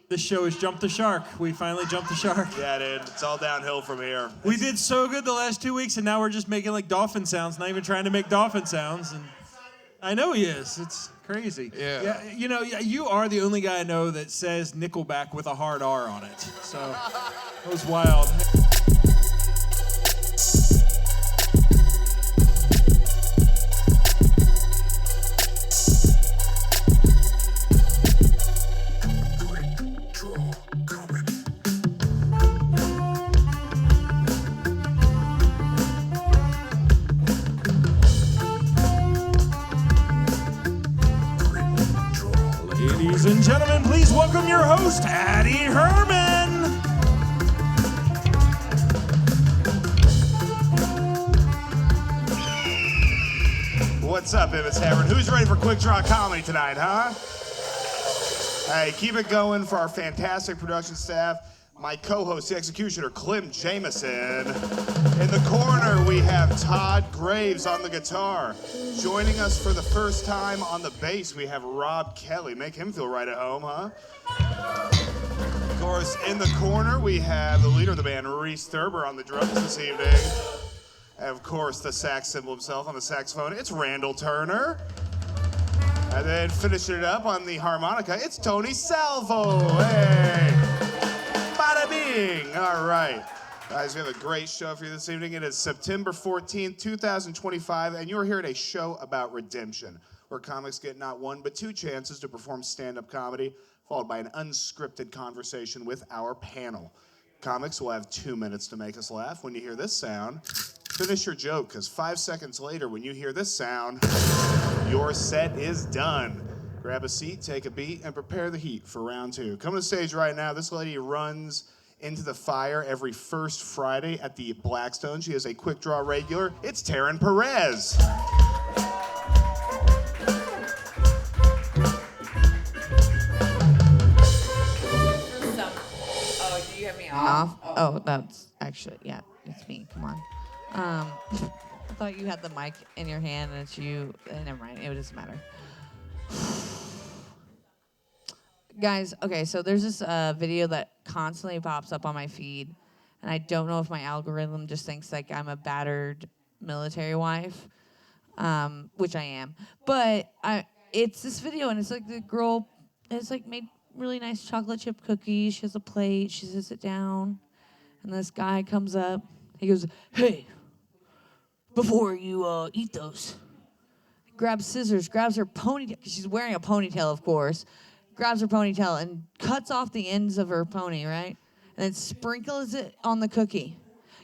This show has jumped the shark. We finally jumped the shark. Yeah, dude. It's all downhill from here. We did so good the last 2 weeks, and now we're just making like dolphin sounds, not even trying to make dolphin sounds. And I know he is. It's crazy. Yeah. You know, you are the only guy I know that says Nickelback with a hard R on it. So it was wild. Ladies and gentlemen, please welcome your host, Addy Herman. What's up, Addy Herman? Who's ready for Quik Draw Comedy tonight, huh? Hey, keep it going for our fantastic production staff. My co-host, the executioner, Clem Jameson. In the corner, we have Todd Graves on the guitar. Joining us for the first time on the bass, we have Rob Kelly. Make him feel right at home, huh? Of course, in the corner, we have the leader of the band, Reese Thurber, on the drums this evening. And of course, the sax symbol himself on the saxophone, it's Randall Turner. And then finishing it up on the harmonica, it's Tony Salvo. Hey! Bada bing! All right. Guys, we have a great show for you this evening. It is September 14th, 2025, and you're here at a show about redemption, where comics get not one, but two chances to perform stand-up comedy, followed by an unscripted conversation with our panel. Comics will have 2 minutes to make us laugh. When you hear this sound, finish your joke, because 5 seconds later, when you hear this sound, your set is done. Grab a seat, take a beat, and prepare the heat for round two. Coming to the stage right now, this lady runs into the fire every first Friday at the Blackstone. She is a Quik Draw regular. It's Taryn Perez. Oh, do you have me off? Oh, that's actually, yeah, it's me. Come on. I thought you had the mic in your hand and it's you. Never mind. It doesn't matter. Guys, okay, so there's this video that constantly pops up on my feed, and I don't know if my algorithm just thinks like I'm a battered military wife, which I am. But it's this video, and it's like the girl has like made really nice chocolate chip cookies. She has a plate. She sits it down, and this guy comes up. He goes, "Hey, before you eat those," grabs scissors, grabs her ponytail, because she's wearing a ponytail, of course, grabs her ponytail and cuts off the ends of her pony, right? And then sprinkles it on the cookie.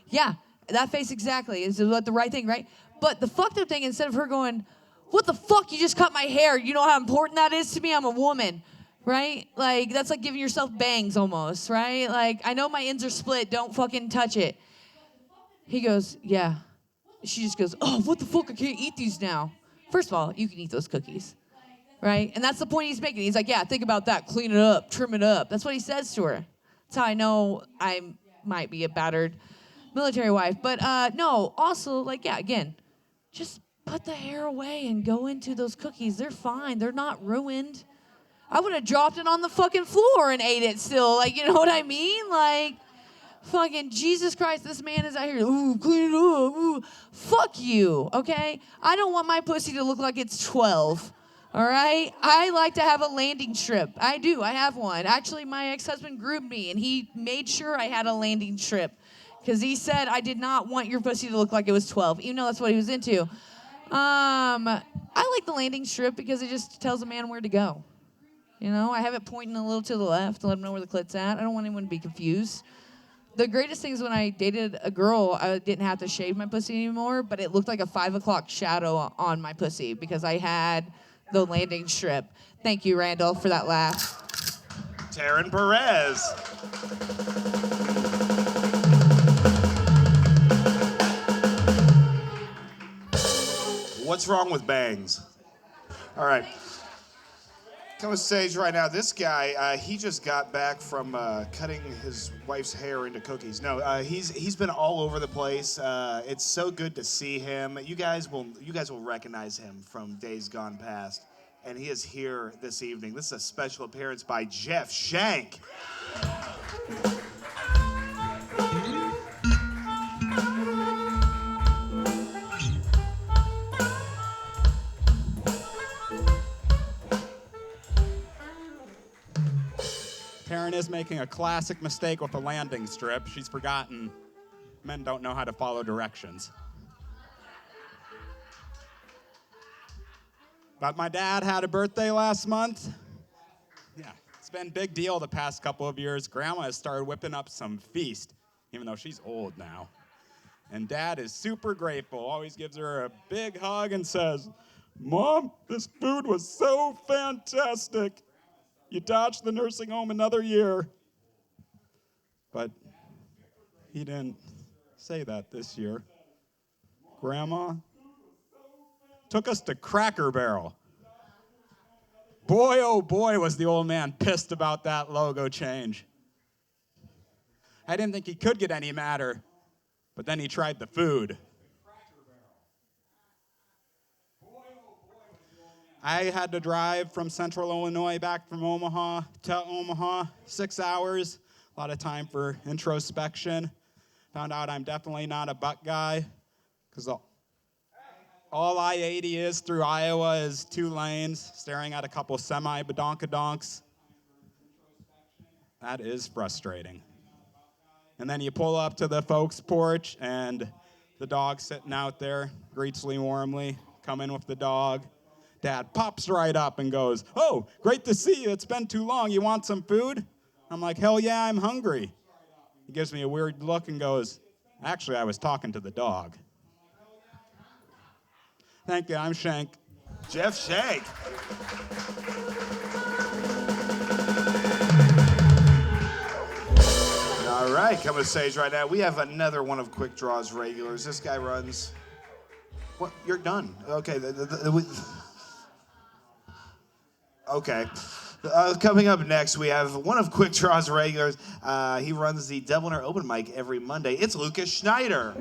Yeah, that face exactly is what the right thing, right? But the fucked up thing, instead of her going, "What the fuck, you just cut my hair. You know how important that is to me? I'm a woman," right? Like, that's like giving yourself bangs almost, right? Like, I know my ends are split. Don't fucking touch it. He goes, "Yeah." She just goes, "Oh, what the fuck? I can't eat these now." First of all, you can eat those cookies, right? And that's the point he's making. He's like, "Yeah, think about that. Clean it up. Trim it up." That's what he says to her. That's how I know I might be a battered military wife. But no, also, like, yeah, again, just put the hair away and go into those cookies. They're fine. They're not ruined. I would have dropped it on the fucking floor and ate it still. Like, you know what I mean? Like, fucking Jesus Christ, this man is out here, "Ooh, clean it up, ooh." Fuck you, okay? I don't want my pussy to look like it's 12, all right? I like to have a landing strip. I do, I have one. Actually, my ex-husband groomed me, and he made sure I had a landing strip, because he said, "I did not want your pussy to look like it was 12, even though that's what he was into. I like the landing strip because it just tells a man where to go. You know, I have it pointing a little to the left to let him know where the clit's at. I don't want anyone to be confused. The greatest thing is when I dated a girl, I didn't have to shave my pussy anymore, but it looked like a 5 o'clock shadow on my pussy because I had the landing strip. Thank you, Randall, for that laugh. Taryn Perez. What's wrong with bangs? All right. Come on stage right now. This guy, he just got back from cutting his wife's hair into cookies. No, he's been all over the place. It's so good to see him. You guys will recognize him from days gone past. and he is here this evening. This is a special appearance by Jeff Shank. Taryn is making a classic mistake with the landing strip. She's forgotten men don't know how to follow directions. But my dad had a birthday last month. Yeah, it's been a big deal the past couple of years. Grandma has started whipping up some feast, even though she's old now. And Dad is super grateful, always gives her a big hug and says, "Mom, this food was so fantastic. You dodged the nursing home another year." But he didn't say that this year. Grandma took us to Cracker Barrel. Boy, oh boy, was the old man pissed about that logo change. I didn't think he could get any madder, but then he tried the food. I had to drive from Central Illinois back from Omaha to Omaha, 6 hours, a lot of time for introspection. Found out I'm definitely not a butt guy, because all I-80 is through Iowa is 2 lanes, staring at a couple semi-badonkadonks. That is frustrating. And then you pull up to the folks' porch, and the dog's sitting out there, greets me warmly, come in with the dog. Dad pops right up and goes, "Oh, great to see you. It's been too long. You want some food?" I'm like, "Hell yeah, I'm hungry." He gives me a weird look and goes, "Actually, I was talking to the dog." Thank you, I'm Shank. Jeff Shank. All right, coming to stage right now, we have another one of Quik Draw's regulars. This guy runs... What? You're done. Okay. Okay. Coming up next, we have one of Quik Draw's regulars. He runs the Dubliner Open Mic every Monday. It's Lucas Schneider.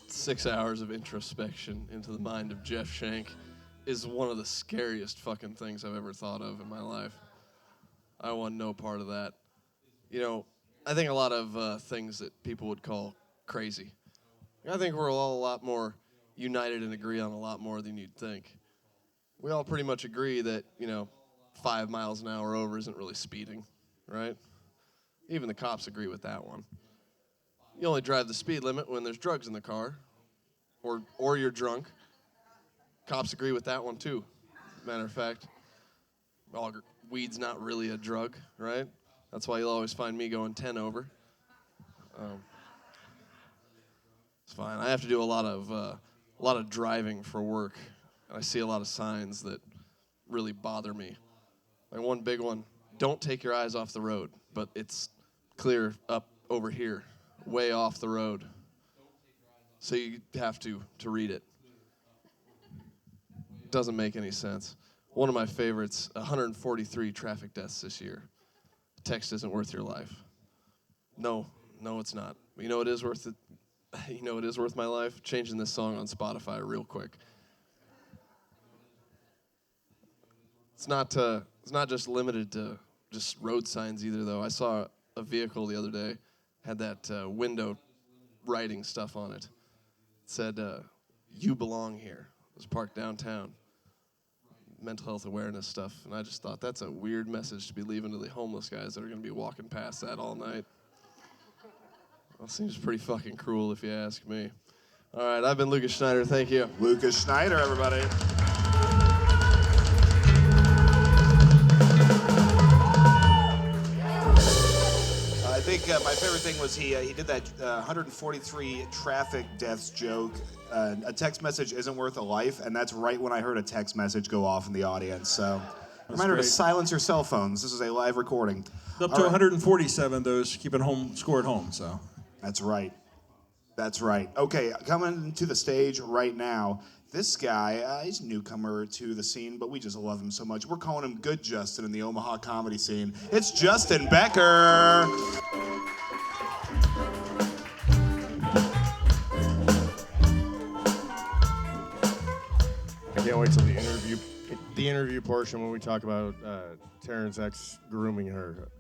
6 hours of introspection into the mind of Jeff Shank is one of the scariest fucking things I've ever thought of in my life. I want no part of that. You know, I think a lot of things that people would call crazy. I think we're all a lot more united and agree on a lot more than you'd think. We all pretty much agree that, 5 miles an hour over isn't really speeding, right? Even the cops agree with that one. You only drive the speed limit when there's drugs in the car, or you're drunk. Cops agree with that one too. Matter of fact, weed's not really a drug, right? That's why you'll always find me going 10 over. It's fine. I have to do a lot of driving for work, and I see a lot of signs that really bother me. Like one big one: don't take your eyes off the road, but it's clear up over here, way off the road. So you have to read it. Doesn't make any sense. One of my favorites: 143 traffic deaths this year. Text isn't worth your life. No, it's not. You know it is worth it. You know it is worth my life? Changing this song on Spotify real quick. It's not just limited to just road signs either, though. I saw a vehicle the other day, had that window writing stuff on it. It said, "You belong here." It was parked downtown. Mental health awareness stuff. And I just thought that's a weird message to be leaving to the homeless guys that are going to be walking past that all night. Well, seems pretty fucking cruel if you ask me. All right, I've been Lucas Schneider. Thank you. Lucas Schneider, everybody. I think my favorite thing was he did that 143 traffic deaths joke. A text message isn't worth a life, and that's right when I heard a text message go off in the audience. So reminder to silence your cell phones. This is a live recording. Up to 147 those keeping home score at home. So that's right. That's right. Okay, coming to the stage right now, this guy, he's a newcomer to the scene, but we just love him so much. We're calling him Good Justin in the Omaha comedy scene. It's Justin Becker. I can't wait till the interview portion when we talk about Taryn's ex grooming her.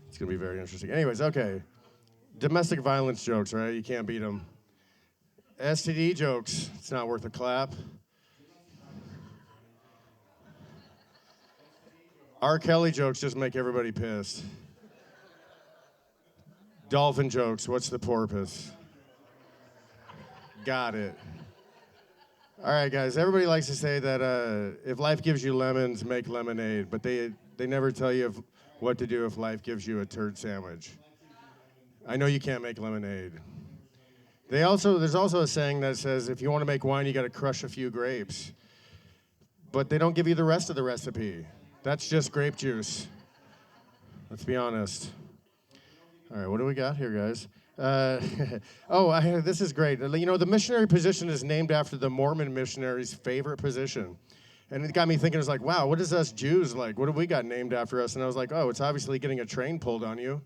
It's gonna be very interesting. Anyways, okay. Domestic violence jokes, right? You can't beat them. STD jokes, it's not worth a clap. R. Kelly jokes just make everybody pissed. Dolphin jokes, what's the porpoise? Got it. All right, guys, everybody likes to say that if life gives you lemons, make lemonade, but they never tell you what to do if life gives you a turd sandwich. I know you can't make lemonade. There's also a saying that says if you want to make wine, you got to crush a few grapes. But they don't give you the rest of the recipe. That's just grape juice. Let's be honest. All right, what do we got here, guys? This is great. You know, the missionary position is named after the Mormon missionary's favorite position. And it got me thinking, it's like, wow, what is us Jews like? What have we got named after us? And I was like, oh, it's obviously getting a train pulled on you.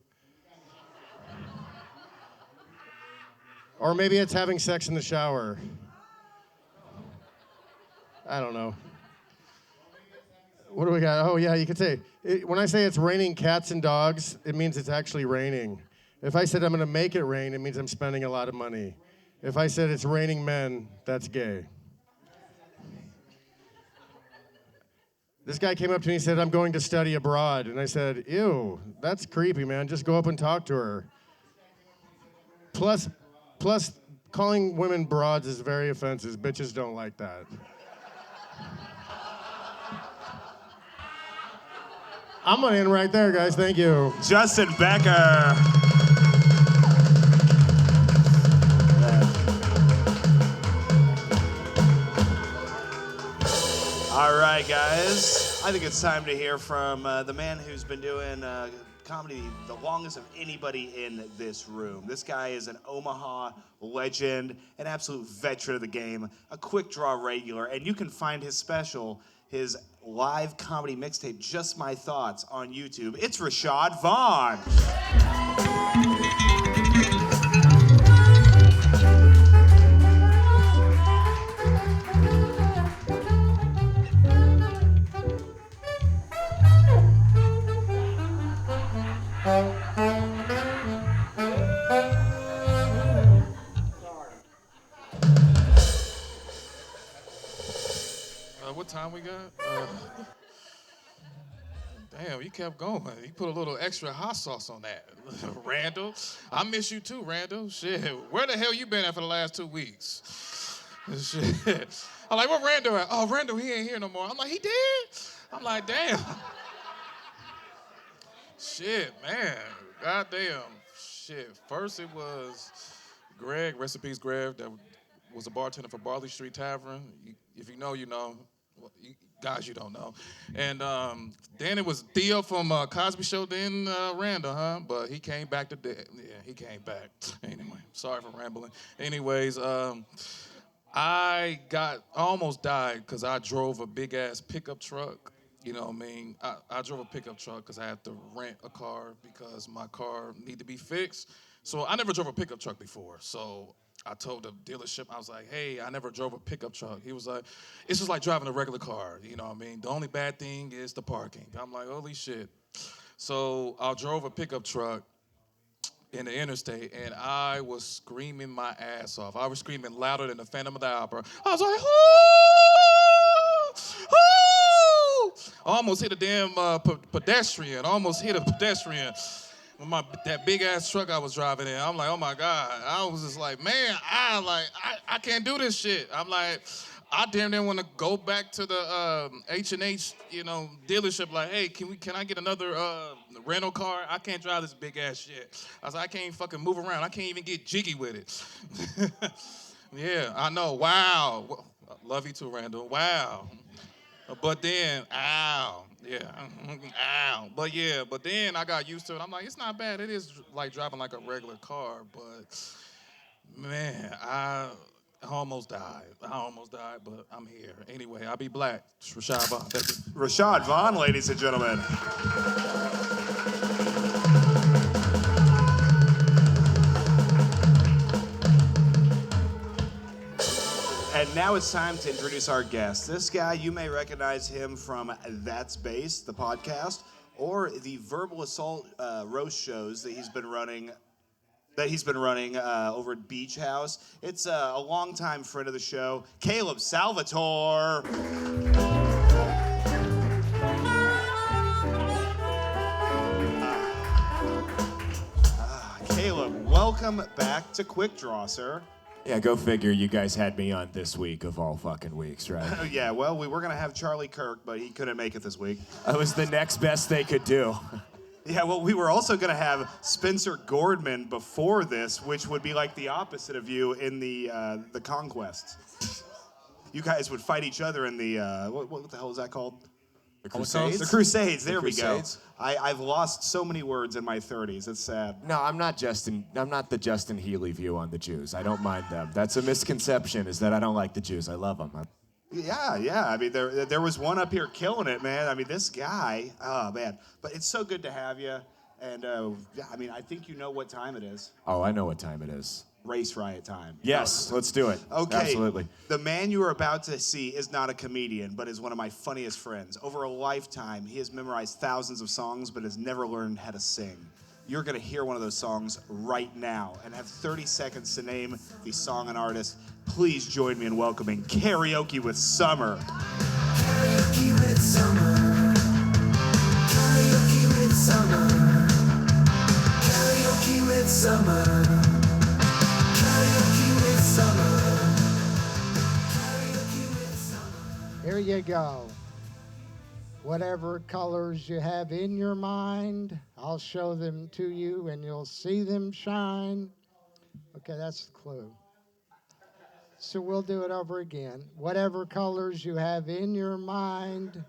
Or maybe it's having sex in the shower. I don't know. What do we got? Oh, yeah, you could say, when I say it's raining cats and dogs, it means it's actually raining. If I said I'm going to make it rain, it means I'm spending a lot of money. If I said it's raining men, that's gay. This guy came up to me and said, I'm going to study abroad. And I said, ew, that's creepy, man. Just go up and talk to her. Plus, calling women broads is very offensive. Bitches don't like that. I'm gonna end right there, guys. Thank you. Justin Becker. All right, guys. I think it's time to hear from the man who's been doing comedy the longest of anybody in this room. This guy is an Omaha legend, an absolute veteran of the game, a Quik Draw regular, and you can find his special, his live comedy mixtape, Just My Thoughts, on YouTube. It's Rashad Vaughn. What time we got? Damn, you kept going. You put a little extra hot sauce on that. Randall, I miss you too, Randall. Shit, where the hell you been at for the last 2 weeks? Shit. I'm like, where Randall at? Oh, Randall, he ain't here no more. I'm like, he did? I'm like, damn. Shit, man. Goddamn. Shit. First it was Greg, rest in peace, Greg, that was a bartender for Barley Street Tavern. If you know, you know. Well, guys, you don't know. And then it was Theo from Cosby Show, then Randall, huh? But he came back to he came back. Anyway, sorry for rambling. Anyways, I almost died because I drove a big-ass pickup truck. You know what I mean? I drove a pickup truck because I had to rent a car because my car needed to be fixed. So I never drove a pickup truck before. So I told the dealership, I was like, hey, I never drove a pickup truck. He was like, it's just like driving a regular car. You know what I mean? The only bad thing is the parking. I'm like, holy shit. So I drove a pickup truck in the interstate, and I was screaming my ass off. I was screaming louder than the Phantom of the Opera. I was like, "Hoo! Hoo!" I almost hit a damn pedestrian. Almost hit a pedestrian. With that big ass truck I was driving in, I'm like, oh my God. I was just like, man, I can't do this shit. I'm like, I damn near want to go back to the H&H, dealership. Like, hey, can I get another rental car? I can't drive this big ass shit. I was like, I can't fucking move around. I can't even get jiggy with it. Yeah, I know. Wow. Love you too, Randall. Wow. But then, ow. Yeah, ow. But then I got used to it. I'm like, it's not bad. It is like driving like a regular car, but Man, I almost died. But I'm here. Anyway, I'll be black. It's Rashad Vaughn. Thank you. Rashad Vaughn, ladies and gentlemen. And now it's time to introduce our guest. This guy, you may recognize him from That's Bass, the podcast, or the verbal assault roast shows that he's been running over at Beach House. It's a longtime friend of the show, Caleb Salvatore. Caleb, welcome back to Quik Draw, sir. Yeah, go figure. You guys had me on this week of all fucking weeks, right? Yeah, well, we were going to have Charlie Kirk, but he couldn't make it this week. I was the next best they could do. Yeah, well, we were also going to have Spencer Gordman before this, which would be like the opposite of you in the Conquest. You guys would fight each other in the, what the hell is that called? The Crusades? The Crusades, there we Crusades? go. I've lost so many words in my 30s, it's sad. No, I'm not the Justin Healy view on the Jews. I don't mind them. That's a misconception, is that I don't like the Jews. I love them. Yeah. I mean, there was one up here killing it, man. I mean, this guy, oh, man. But it's so good to have you. And, yeah, I mean, I think you know what time it is. Oh, I know what time it is. Race riot time. Yes, let's do it. Okay. Absolutely. The man you are about to see is not a comedian, but is one of my funniest friends. Over a lifetime, he has memorized thousands of songs, but has never learned how to sing. You're going to hear one of those songs right now and have 30 seconds to name the song and artist. Please join me in welcoming Karaoke with Summer. Karaoke with Summer. Karaoke with Summer. Karaoke with Summer. Karaoke with Summer. Karaoke with Summer. Here you go. Whatever colors you have in your mind, I'll show them to you and you'll see them shine. Okay, that's the clue. So we'll do it over again. Whatever colors you have in your mind,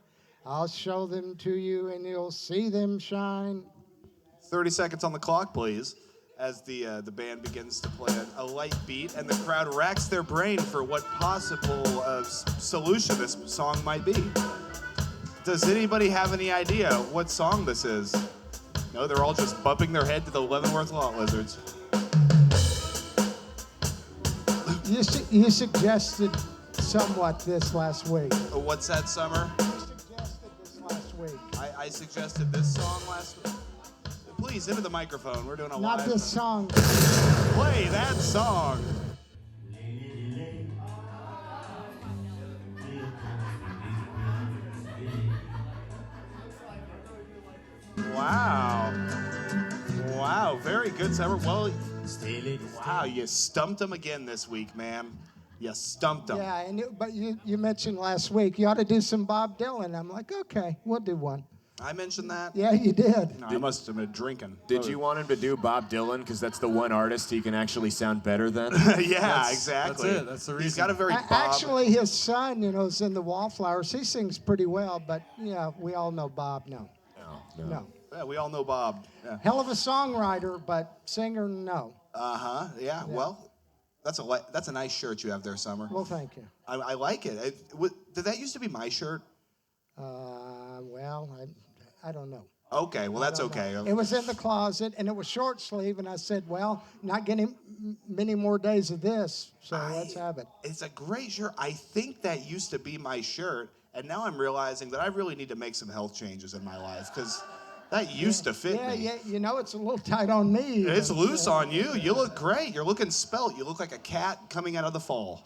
I'll show them to you and you'll see them shine. 30 seconds on the clock, please, as the band begins to play a light beat and the crowd racks their brain for what possible solution this song might be. Does anybody have any idea what song this is? No, they're all just bumping their head to the Leavenworth Lot Lizards. You suggested somewhat this last week. What's that, Summer? You suggested this last week. I suggested this song last week. Please, into the microphone. We're doing a Not live. this song. Play that song. Wow, very good, Summer. Well, wow, you stumped him again this week, man. You stumped him. Yeah, but you mentioned last week you ought to do some Bob Dylan. I'm like, okay, we'll do one. I mentioned that? Yeah, you did. No, I must have been drinking. Did you want him to do Bob Dylan? Because that's the one artist he can actually sound better than. Yeah, exactly. That's it. That's the reason. He's got a very Bob. Actually, his son, is in the Wallflowers. He sings pretty well, but yeah, we all know Bob. No. Yeah, we all know Bob. Yeah. Hell of a songwriter, but singer, no. Yeah. Well, that's a nice shirt you have there, Summer. Well, thank you. I like it. Did that used to be my shirt? Well, I don't know. Okay, well, that's okay. It was in the closet, and it was short sleeve, and I said, well, not getting many more days of this, so let's have it. It's a great shirt. I think that used to be my shirt, and now I'm realizing that I really need to make some health changes in my life, because that used to fit me. Yeah, it's a little tight on me. It's loose on you. You look great. You're looking svelte. You look like a cat coming out of the fall.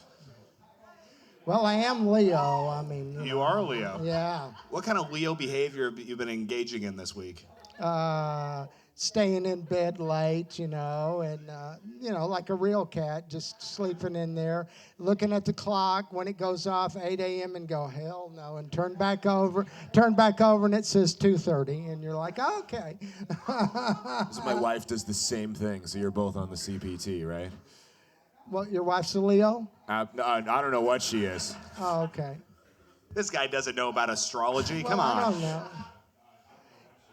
Well, I am Leo. I mean, You are Leo. Yeah. What kind of Leo behavior have you been engaging in this week? Staying in bed late, and like a real cat, just sleeping in there, looking at the clock when it goes off 8 a.m. and go, hell no, and turn back over, and it says 2:30, and you're like, okay. So my wife does the same thing. So you're both on the CPT, right? Well, your wife's a Leo? I don't know what she is. Oh, okay. This guy doesn't know about astrology. Well, Come on. I don't know.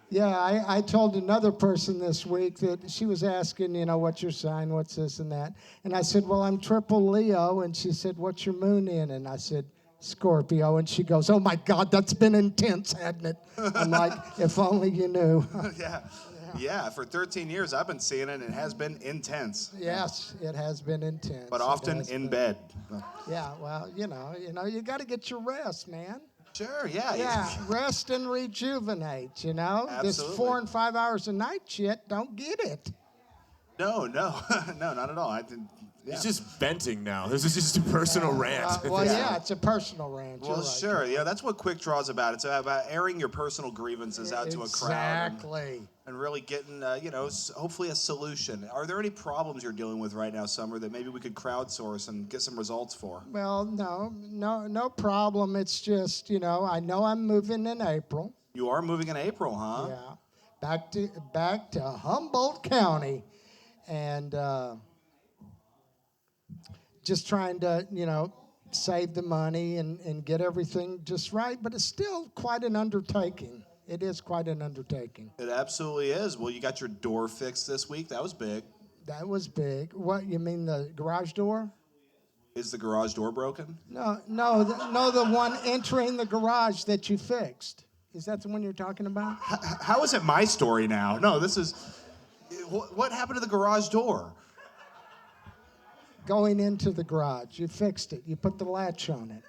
Yeah, I told another person this week that she was asking, what's your sign, what's this and that. And I said, well, I'm triple Leo. And she said, what's your moon in? And I said, Scorpio. And she goes, oh, my God, that's been intense, hasn't it? I'm like, if only you knew. Yeah, for 13 years I've been seeing it, and it has been intense. Yes, it has been intense. But often in bed. Yeah, well, you got to get your rest, man. Sure, yeah. Yeah, rest and rejuvenate, This Absolutely. 4 and 5 hours a night shit, don't get it. No, no, not at all. I didn't. Yeah. He's just venting now. This is just a personal rant. It's a personal rant. Well, You're right. sure. Yeah, that's what Quik Draw is about. It's about airing your personal grievances out to a crowd. Exactly. And really getting, hopefully a solution. Are there any problems you're dealing with right now, Summer, that maybe we could crowdsource and get some results for? Well, no problem. It's just, I know I'm moving in April. You are moving in April, huh? Yeah. Back to Humboldt County. And just trying to, save the money and get everything just right. But it's still quite an undertaking. It is quite an undertaking. It absolutely is. Well, you got your door fixed this week. That was big. That was big. What, you mean the garage door? Is the garage door broken? No, the one entering the garage that you fixed. Is that the one you're talking about? How is it my story now? No, this is... What happened to the garage door? Going into the garage. You fixed it. You put the latch on it.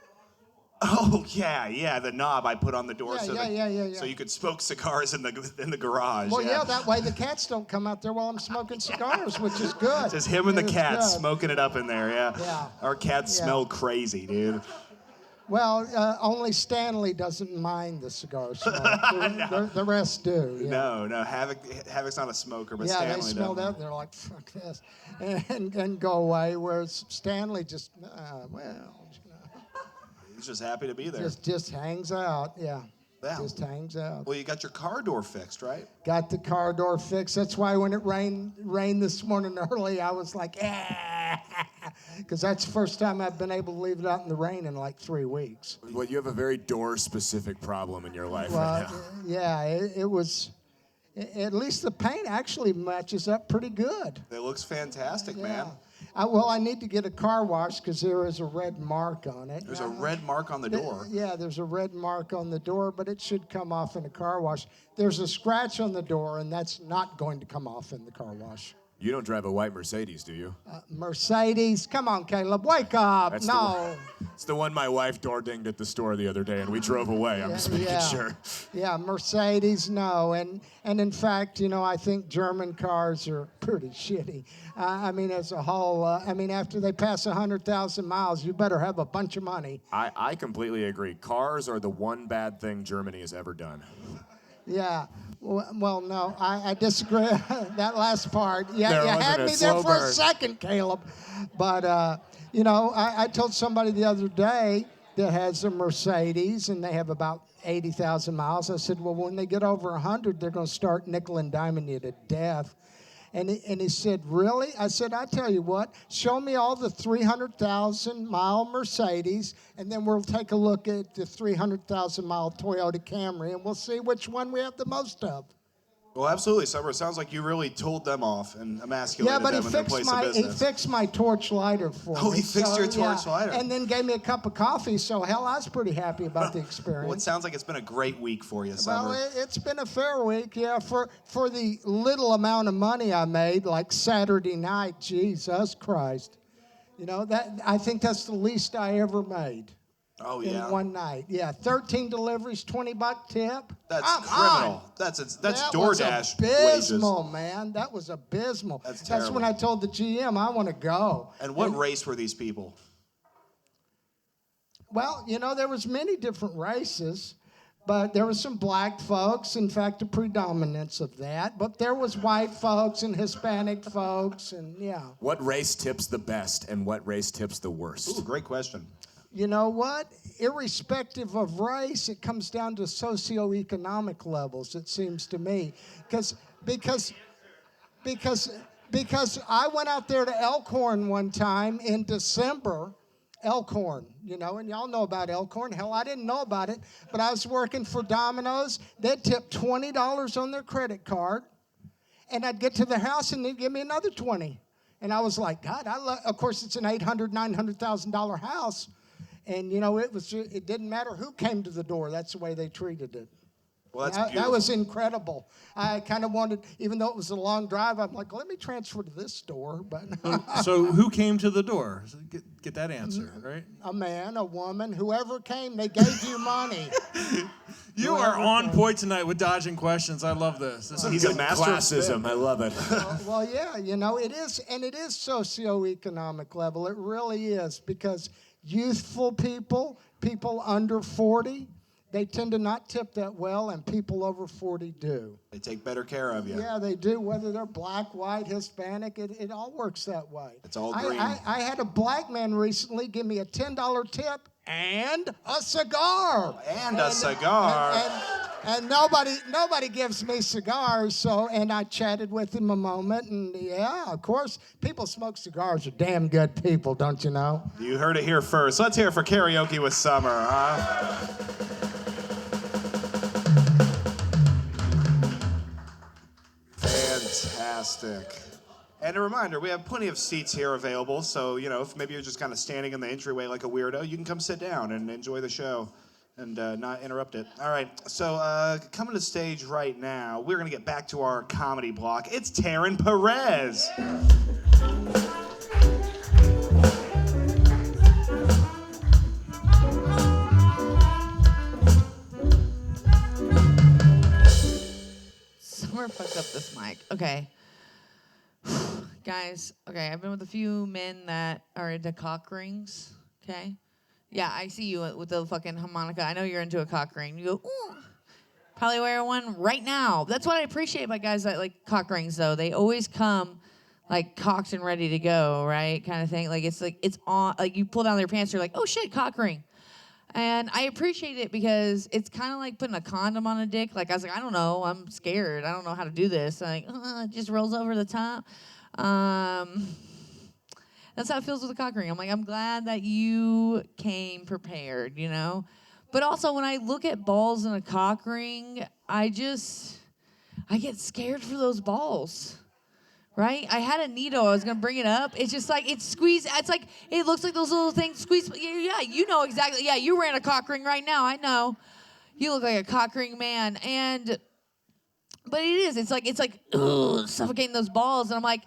Oh, yeah, the knob I put on the door so you could smoke cigars in the garage. Well, yeah, that way the cats don't come out there while I'm smoking cigars, which is good. Just him and the It's cats good. smoking it up in there, yeah. Yeah. Our cats smell crazy, dude. Well, only Stanley doesn't mind the cigar smoke. The rest do. Yeah. No, Havoc's not a smoker, but Yeah, Stanley they smell does. that and they're like, fuck this, and go away, whereas Stanley just, He's just happy to be there. just hangs out, yeah. Yeah. Just hangs out. Well, you got your car door fixed, right? Got the car door fixed. That's why when it rained this morning early, I was like, because that's the first time I've been able to leave it out in the rain in like 3 weeks. Well, you have a very door-specific problem in your life Well, right now. yeah, it was. At least the paint actually matches up pretty good. It looks fantastic, Yeah. man. I need to get a car wash because there is a red mark on it. There's a red mark on the door. Yeah, there's a red mark on the door, but it should come off in a car wash. There's a scratch on the door, and that's not going to come off in the car wash. You don't drive a white Mercedes, do you? Mercedes, come on, Caleb, wake up. That's no. It's the one my wife door dinged at the store the other day, and we drove away. I'm just making sure. Yeah, Mercedes, no. And in fact, I think German cars are pretty shitty. As a whole, after they pass 100,000 miles, you better have a bunch of money. I completely agree. Cars are the one bad thing Germany has ever done. Yeah. Well, no, I disagree. That last part. Yeah, There you wasn't had a me there slow for a burn. second, Caleb. But, I told somebody the other day that has a Mercedes and they have about 80,000 miles. I said, well, when they get over 100, they're going to start nickel and diming you to death. And he said, really? I said, I tell you what, show me all the 300,000-mile Mercedes, and then we'll take a look at the 300,000-mile Toyota Camry, and we'll see which one we have the most of. Well, absolutely, Summer. It sounds like you really told them off and emasculated Yeah, but them in their place of he business. fixed my torch lighter for me. Oh, he fixed your torch lighter. And then gave me a cup of coffee, so hell, I was pretty happy about the experience. Well, it sounds like it's been a great week for you, Summer. Well, it's been a fair week, yeah. For the little amount of money I made, like Saturday night, Jesus Christ. That I think that's the least I ever made. Oh, In yeah. one night. Yeah, 13 deliveries, $20 tip. That's Come criminal. on. That's That DoorDash was wages. abysmal, man. That was abysmal. That's when terrible. I told the GM I want to go. And what race were these people? Well, there was many different races, but there was some black folks. In fact, a predominance of that. But there was white folks and Hispanic folks, and yeah. What race tips the best, and what race tips the worst? Ooh, great question. You know what? Irrespective of race, it comes down to socioeconomic levels, it seems to me. Because I went out there to Elkhorn one time in December, Elkhorn, you know, and y'all know about Elkhorn. Hell, I didn't know about it, but I was working for Domino's. They'd tip $20 on their credit card, and I'd get to the house and they'd give me another 20. And I was like, God, of course, it's an $800,000, $900,000 house. And, you know, it didn't matter who came to the door. That's the way they treated it. Well, that's That beautiful. was incredible. I kind of wanted, even though it was a long drive, I'm like, let me transfer to this store. But So who came to the door? So get that answer, right? a man, a woman, whoever came, they gave you money. You are on point tonight with dodging questions. I love this. This is He's a master of spin. Classism. I love it. Well, yeah, you know, it is, and it is socioeconomic level. It really is, because youthful people, people under 40, they tend to not tip that well, and people over 40 do. They take better care of you. Yeah, they do, whether they're black, white, Hispanic, it all works that way. It's all green. I had a black man recently give me a $10 tip and a cigar. And a cigar. And nobody gives me cigars, so, and I chatted with him a moment, and yeah, of course, people smoke cigars are damn good people, don't you know? You heard it here first. Let's hear it for Karaoke with Summer, huh? Fantastic. And a reminder, we have plenty of seats here available, so, you know, if maybe you're just kind of standing in the entryway like a weirdo, you can come sit down and enjoy the show and not interrupt it. All right, so coming to stage right now, we're going to get back to our comedy block. It's Taryn Perez. Summer fucked up this mic. Okay. Guys, okay, I've been with a few men that are into cock rings, okay? Yeah, I see you with the fucking harmonica. I know you're into a cock ring. You go, ooh. Probably wear one right now. That's what I appreciate about guys that like cock rings, though. They always come like cocked and ready to go, right? Kind of thing. Like it's on. Like you pull down their pants, you're like, oh shit, cock ring. And I appreciate it because it's kind of like putting a condom on a dick. Like I was like, I don't know, I'm scared. I don't know how to do this. Like it just rolls over the top. That's how it feels with a cock ring. I'm like, I'm glad that you came prepared, you know? But also, when I look at balls in a cock ring, I get scared for those balls, right? I had a needle. I was going to bring it up. It's just like, it's squeezed. It's like, it looks like those little things squeeze. Yeah, you know exactly. Yeah, you're wearing a cock ring right now. I know. You look like a cock ring man. But it is. It's like ugh, suffocating those balls. And I'm like,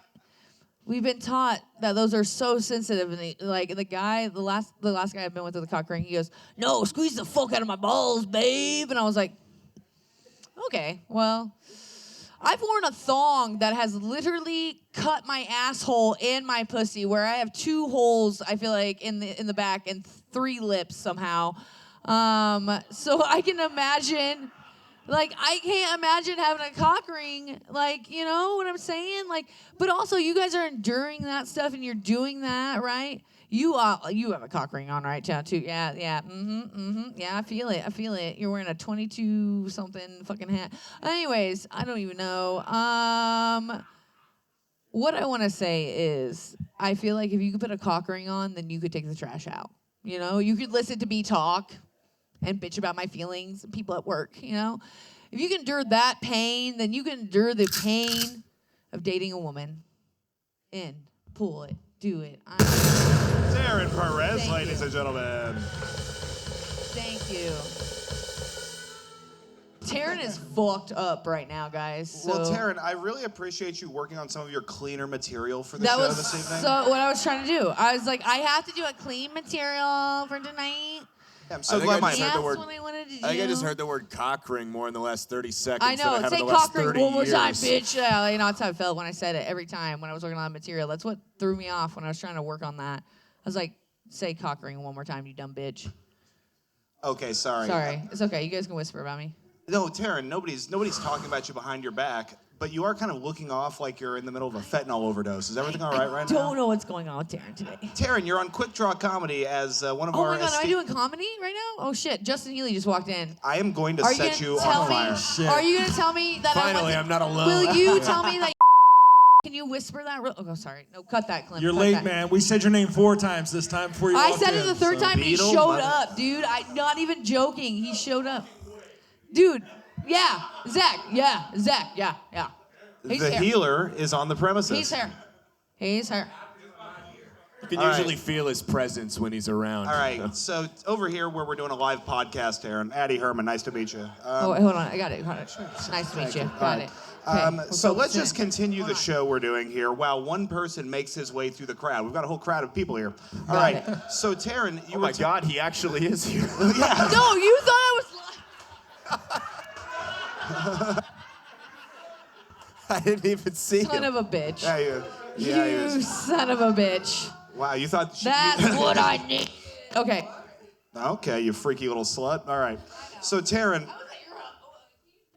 we've been taught that those are so sensitive, and the last guy I've been with the cock ring, he goes, "No, squeeze the fuck out of my balls, babe." And I was like, okay, well, I've worn a thong that has literally cut my asshole and my pussy, where I have 2 holes, I feel like, in the back and 3 lips somehow. So I can imagine. Like, I can't imagine having a cock ring, like, you know what I'm saying? Like, but also, you guys are enduring that stuff, and you're doing that, right? You have a cock ring on right now, too. Yeah, yeah, yeah, I feel it. You're wearing a 22-something fucking hat. Anyways, I don't even know. What I want to say is, I feel like if you could put a cock ring on, then you could take the trash out. You know? You could listen to me talk and bitch about my feelings and people at work, you know? If you can endure that pain, then you can endure the pain of dating a woman. Pull it, do it. Taryn Perez, Thank ladies you. and gentlemen. Thank you. Taryn is fucked up right now, guys. So Well, Taryn, I really appreciate you working on some of your cleaner material for the that show was this evening. so what I was trying to do. I was like, I have to do a clean material for tonight. Yeah, I'm so I think glad I my just heard That's the word- what I wanted to do. I think I just heard the word cock ring more in the last 30 seconds I know. than I have Say in the last cock ring 30 one more years. time, bitch. Yeah, you know, that's how I felt when I said it every time when I was working on material. That's what threw me off when I was trying to work on that. I was like, say cock ring one more time, you dumb bitch. Okay, sorry. Sorry. It's okay. You guys can whisper about me. No, Taryn, nobody's talking about you behind your back, but you are kind of looking off like you're in the middle of a fentanyl overdose. Is everything all right right now? I don't know what's going on with Taryn today. Taryn, you're on Quik Draw Comedy as one of Oh our my God, am I esteemed- doing comedy right now? Oh shit, Justin Healy just walked in. I am going to Are you set gonna you tell on me? fire. Shit. Are you gonna tell me that Finally, I'm not alone. Will you tell me that Can you whisper that? Oh, sorry. No, cut that, Clem. You're cut late, that. man. We said your name 4 times this time before you I walked said it in, the third so- time. He Beetle, showed mother- up, dude. I'm not even joking. He showed up. Dude, yeah. Zach, yeah. He's The here. healer is on the premises. He's here. He's here. You can All right. usually feel his presence when he's around. All right, so over here where we're doing a live podcast, Aaron, Addy Herman, nice to meet you. Oh, wait, hold on. I got it. Hold on. Nice to meet you. Got it. Okay, we're So let's focusing. just continue the show we're doing here while one person makes his way through the crowd. We've got a whole crowd of people here. All Got right, it. so Taryn, you Oh were my God, he actually is here. No, you thought I was live. I didn't even see Son him. of a bitch. Yeah, he You is. son of a bitch. Wow, you thought That's what I need. Okay. Okay, you freaky little slut. All right, so Taryn,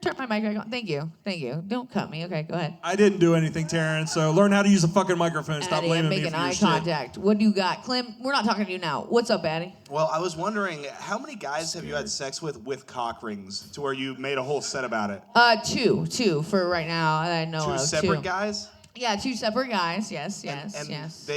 Turn my mic back on. Thank you. Thank you. Don't cut me. Okay, go ahead. I didn't do anything, Taryn, so learn how to use a fucking microphone. Stop Addy, blaming I'm me making for your eye shit. contact. What do you got? Clem, we're not talking to you now. What's up, Addy? well, I was wondering how many guys have you had sex with cock rings to where you made a whole set about it? Two for right now that I know Two of. separate guys? Yeah, 2 separate guys. Yes. And Yes.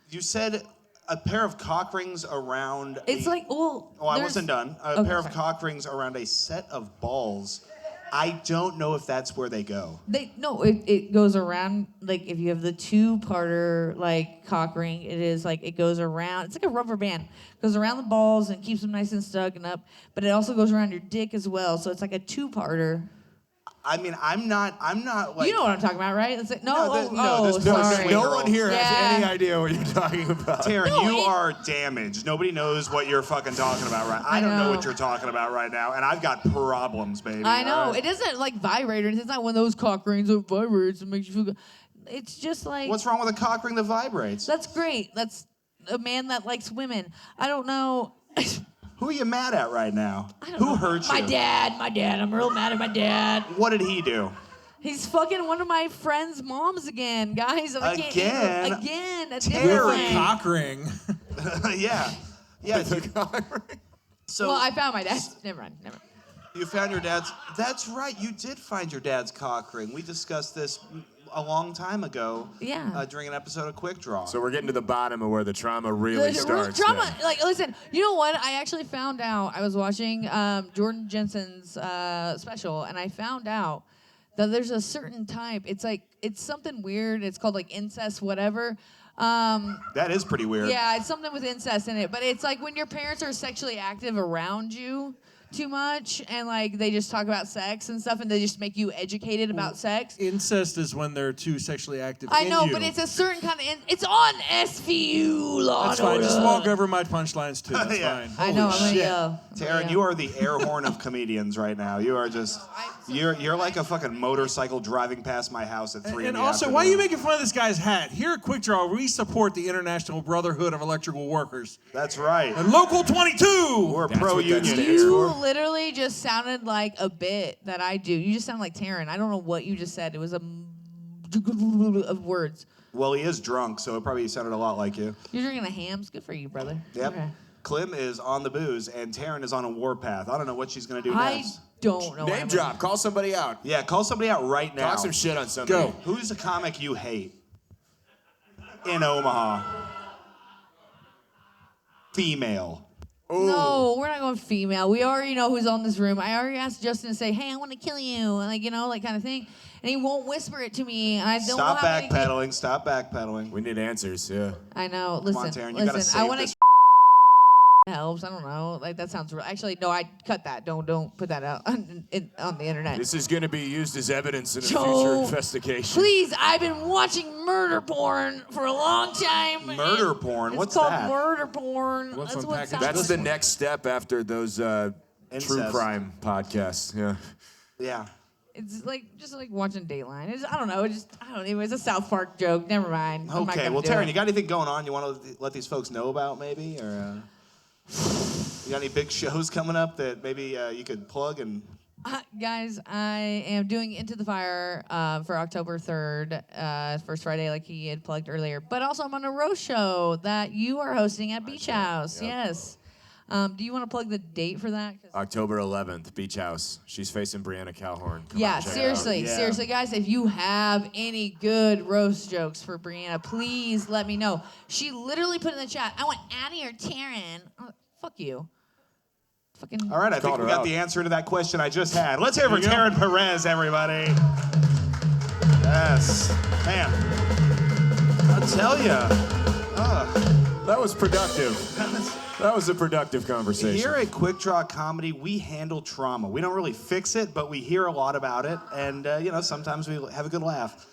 you said a pair of cock rings around. It's like, well. Oh, I there's- wasn't done. A Okay, pair of sorry. cock rings around a set of balls. I don't know if that's where they go. It goes around, like if you have the 2-parter like cock ring, it is like it goes around. It's like a rubber band. It goes around the balls and keeps them nice and stuck and up, but it also goes around your dick as well. So it's like a 2-parter. I mean, I'm not like. You know what I'm talking about, right? It's like, No, this sorry. No one here Yeah. has any idea what you're talking about. Taryn, No, you it- are damaged. Nobody knows what you're fucking talking about right. I don't know know. what you're talking about right now, and I've got problems, baby. I know. all right? It doesn't like vibrate or anything. It's not one of those cock rings that vibrates and makes you feel good. It's just like. What's wrong with a cock ring that vibrates? That's great. That's a man that likes women. I don't know. Who are you mad at right now? I don't Who know. hurt you? My dad. I'm real mad at my dad. What did he do? He's fucking one of my friends' moms again, guys. And I can't Again? again. A Terry. different With a thing. cock ring. Yeah. So Well, I found my dad. Never mind. you found your dad's. That's right. You did find your dad's cock ring. We discussed this a long time ago. Yeah. During an episode of Quik Draw. So we're getting to the bottom of where the trauma really The starts. drama, then. like, listen, you know what? I actually found out. I was watching Jordan Jensen's special, and I found out that there's a certain type. It's something weird. It's called like incest, whatever. That is pretty weird. Yeah, it's something with incest in it. But it's like when your parents are sexually active around you too much, and like they just talk about sex and stuff, and they just make you educated about sex. Incest is when they're too sexually active. I in know, you. but it's a certain kind of. It's on SVU, Law That's and fine. Just Order. walk over my punchlines too. That's Yeah. fine. I know. I'm gonna shit. yell. Taryn, you are the air horn of comedians right now. You are just. You're like a fucking motorcycle driving past my house at 3 in And the also, afternoon. why are you making fun of this guy's hat? Here at Quik Draw, we support the International Brotherhood of Electrical Workers. That's right. And Local 22! We're That's what that pro-union. stands You for. literally just sounded like a bit that I do. You just sound like Taryn. I don't know what you just said. It was a of words. Well, he is drunk, so it probably sounded a lot like you. You're drinking a hams. Good for you, brother. Yep. Okay. Clem is on the booze, and Taryn is on a warpath. I don't know what she's gonna do I next. don't know. what Name I'm drop. Call somebody out. Yeah, call somebody out right now. Talk some shit on somebody. Go. Who's a comic you hate in Omaha? Female. No, we're not going female. We already know who's on this room. I already asked Justin to say, "Hey, I want to kill you," and like like kind of thing, and he won't whisper it to me, and I don't Stop know how many backpedaling. Stop backpedaling. We need answers, yeah. I know. on, Listen, Taryn, you gotta listen. I save want this. to helps. I don't know. Like that sounds real. Actually, no. I cut that. Don't put that out on the internet. This is going to be used as evidence in a Joe, future investigation. Please, I've been watching murder porn for a long time. Murder and porn? It's What's called that? murder porn. Let's That's what unpack it sounds That's like. the next step after those true Incest. crime podcasts. Yeah. Yeah. It's like just like watching Dateline. I don't know. I don't know. It's a South Park joke. Never mind. I'm not Okay. gonna Well, do Taryn, it. you got anything going on you want to let these folks know about, maybe, or you got any big shows coming up that maybe you could plug and? Guys, I am doing Into the Fire for October 3rd, first Friday, like he had plugged earlier. But also, I'm on a roast show that you are hosting at Beach House. Yes. Do you want to plug the date for that? October 11th, Beach House. She's facing Brianna Calhoun. Come Yeah, out, check it out. seriously, Yeah. seriously, guys, if you have any good roast jokes for Brianna, please let me know. She literally put in the chat, I want Addy or Taryn. Oh, fuck you. Fucking. All right, I think Called we her got out. the answer to that question I just had. Let's hear for Taryn Perez, everybody. Yes. Man, I'll tell you. That was productive. That was a productive conversation. Here at Quik Draw Comedy, we handle trauma. We don't really fix it, but we hear a lot about it, and sometimes we have a good laugh.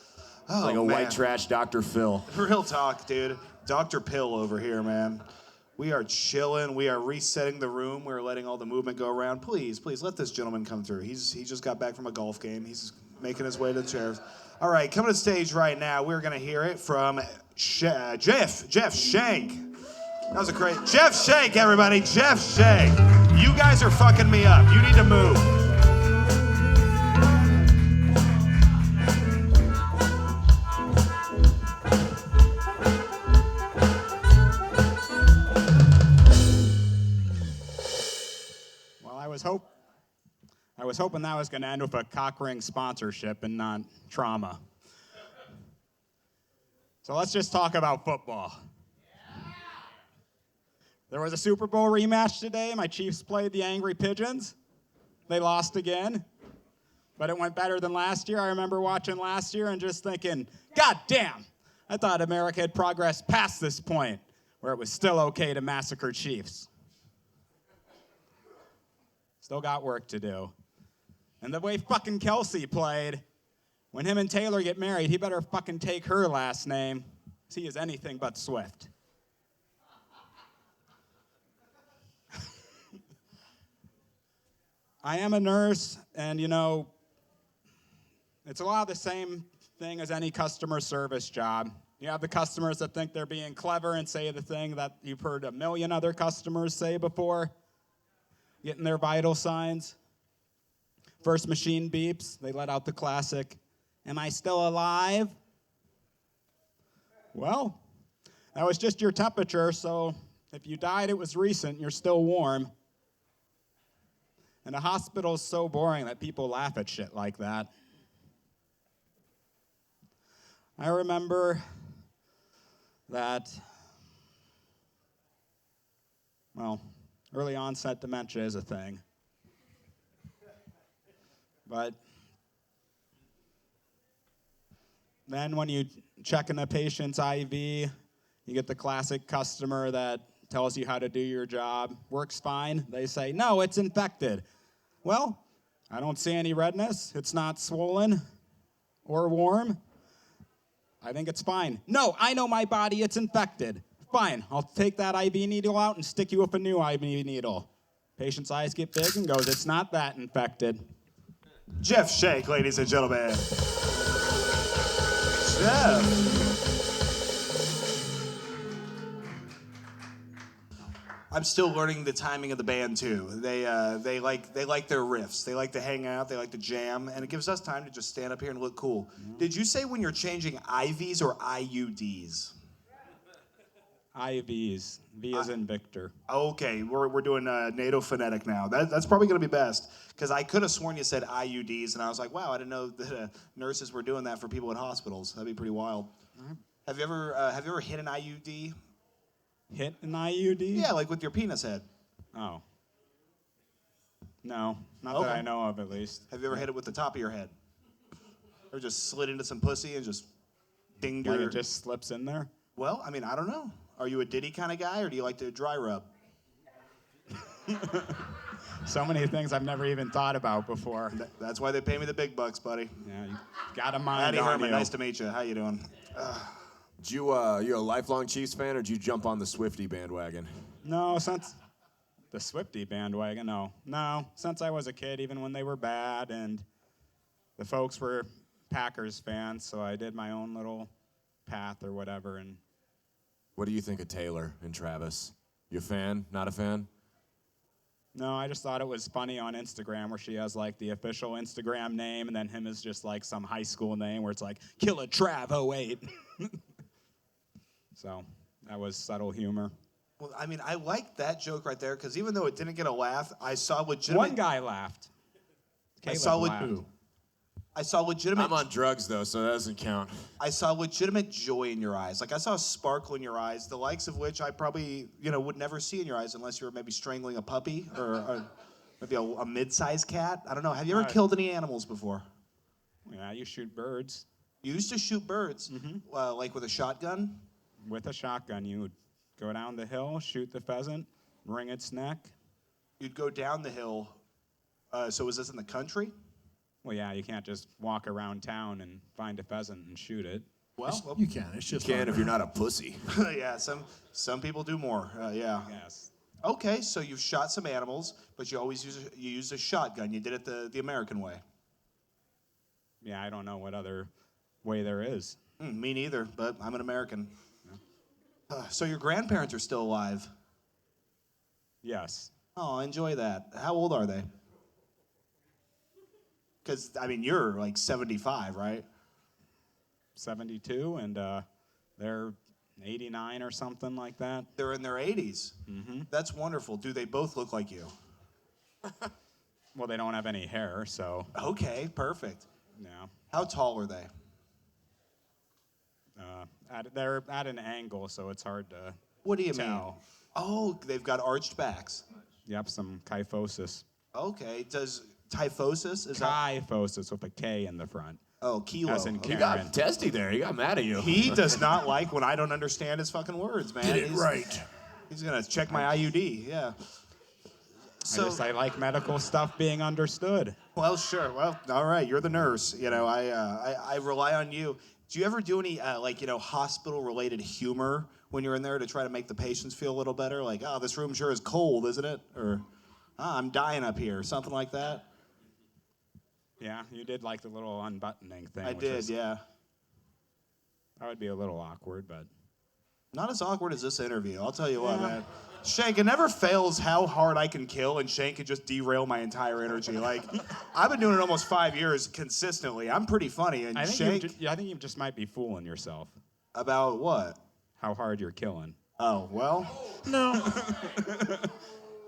Oh, like a man. white trash Dr. Phil. Real talk, dude. Dr. Pill over here, man. We are chilling. We are resetting the room. We're letting all the movement go around. Please, let this gentleman come through. He just got back from a golf game. He's making his way to the chairs. All right, coming to the stage right now, we're going to hear it from Jeff Shank. That was a great... Jeff Shank, everybody. Jeff Shank. You guys are fucking me up. You need to move. Well, I was hoping that was going to end with a cock ring sponsorship and not trauma. So let's just talk about football. There was a Super Bowl rematch today. My Chiefs played the Angry Pigeons. They lost again, but it went better than last year. I remember watching last year and just thinking, God damn, I thought America had progressed past this point where it was still okay to massacre Chiefs. Still got work to do. And the way fucking Kelsey played, when him and Taylor get married, he better fucking take her last name, 'cause he is anything but Swift. I am a nurse, and it's a lot of the same thing as any customer service job. You have the customers that think they're being clever and say the thing that you've heard a million other customers say before, getting their vital signs. First machine beeps, they let out the classic, "Am I still alive?" Well, that was just your temperature, so if you died, it was recent, you're still warm. And a hospital is so boring that people laugh at shit like that. I remember that, early onset dementia is a thing. But then when you check in a patient's IV, you get the classic customer that tells you how to do your job. Works fine. They say, "No, it's infected." Well, I don't see any redness. It's not swollen or warm. I think it's fine. "No, I know my body. It's infected." "Fine, I'll take that IV needle out and stick you with a new IV needle." Patient's eyes get big and goes, "It's not that infected." Jeff Shank, ladies and gentlemen. Jeff. I'm still learning the timing of the band too. They like their riffs. They like to hang out. They like to jam, and it gives us time to just stand up here and look cool. Did you say when you're changing IVs or IUDs? IVs. V as in Victor. Okay, we're doing NATO phonetic now. That's probably gonna be best because I could have sworn you said IUDs, and I was like, wow, I didn't know that nurses were doing that for people in hospitals. That'd be pretty wild. Have you ever hit an IUD? Hit an IUD? Yeah, like with your penis head. Oh. No, not Okay. that I know of, at least. Have you ever hit it with the top of your head? Or just slid into some pussy and just dinged Like your... it just slips in there? Well, I mean, I don't know. Are you a Diddy kind of guy, or do you like to dry rub? So many things I've never even thought about before. That's why they pay me the big bucks, buddy. Yeah, you got a mind Addy on Herman, you. nice to meet you. How you doing? You a lifelong Chiefs fan, or did you jump on the Swiftie bandwagon? No, since the Swiftie bandwagon, no. No, since I was a kid, even when they were bad, and the folks were Packers fans, so I did my own little path or whatever. And What do you think of Taylor and Travis? You a fan? Not a fan? no, I just thought it was funny on Instagram where she has like the official Instagram name, and then him is just like some high school name where it's like Killer Trav 08. So that was subtle humor. Well, I mean, I like that joke right there because even though it didn't get a laugh, I saw legitimate. One guy laughed. I Caleb saw laughed. I saw legitimate. I'm on drugs though, so that doesn't count. I saw legitimate joy in your eyes. Like I saw a sparkle in your eyes, the likes of which I probably, would never see in your eyes unless you were maybe strangling a puppy or maybe a mid-sized cat. I don't know. Have you ever killed any animals before? Yeah, you shoot birds. You used to shoot birds, like with a shotgun. With a shotgun, you would go down the hill, shoot the pheasant, wring its neck. You'd go down the hill. So was this in the country? Well, yeah, you can't just walk around town and find a pheasant and shoot it. Well, You can. It's just Can't harder. if you're not a pussy. yeah. Some people do more. Yeah. Yes. Okay, so you've shot some animals, but you always use a shotgun. You did it the American way. Yeah, I don't know what other way there is. Me neither, but I'm an American. So your grandparents are still alive. Yes. Oh, enjoy that. How old are they? Because, I mean, you're like 75, right? 72, and they're 89 or something like that. They're in their 80s. Mm-hmm. That's wonderful. Do they both look like you? Well, they don't have any hair, so Okay, perfect. yeah. How tall are they? They're at an angle, so it's hard to What do you tell. mean? Oh, they've got arched backs. Yep, some kyphosis. Okay, does typhosis, is that? Kyphosis with a K in the front. Oh, kilo. As in Okay. You Karen. got testy there. He got mad at you. He does not like when I don't understand his fucking words, man. Get it right. He's gonna check my IUD, yeah. So, I like medical stuff being understood. well, sure. Well, all right. You're the nurse. I rely on you. Do you ever do any hospital-related humor when you're in there to try to make the patients feel a little better? Like, oh, this room sure is cold, isn't it? Or, I'm dying up here, something like that. Yeah, you did like the little unbuttoning thing. I which did, is- yeah. That would be a little awkward, but Not as awkward as this interview. I'll tell you what, man. Shank, it never fails how hard I can kill, and Shank can just derail my entire energy. Like, I've been doing it almost 5 years consistently. I'm pretty funny, and I think Shank, I think you just might be fooling yourself. about what? How hard you're killing. Oh, well, No.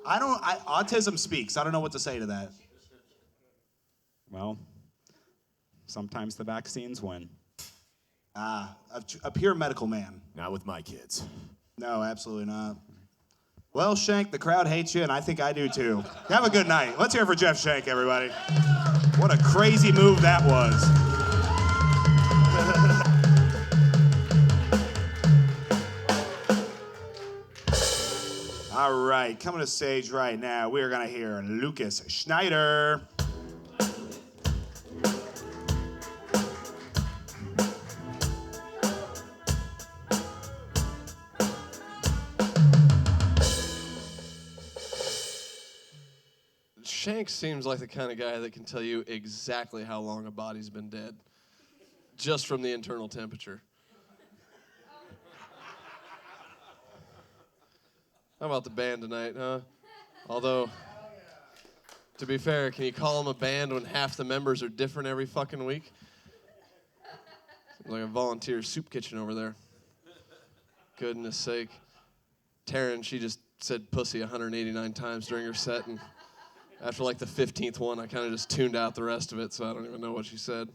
autism speaks. I don't know what to say to that. Well, sometimes the vaccines win. A pure medical man. Not with my kids. No, absolutely not. Well, Shank, the crowd hates you, and I think I do too. Have a good night. Let's hear it for Jeff Shank, everybody. What a crazy move that was. All right, coming to stage right now, we are going to hear Lucas Schneider. Shank seems like the kind of guy that can tell you exactly how long a body's been dead, just from the internal temperature. How about the band tonight, huh? Although, to be fair, can you call them a band when half the members are different every fucking week? Seems like a volunteer soup kitchen over there. Goodness sake. Taryn, she just said pussy 189 times during her set, and after like the 15th one, I kind of just tuned out the rest of it, so I don't even know what she said.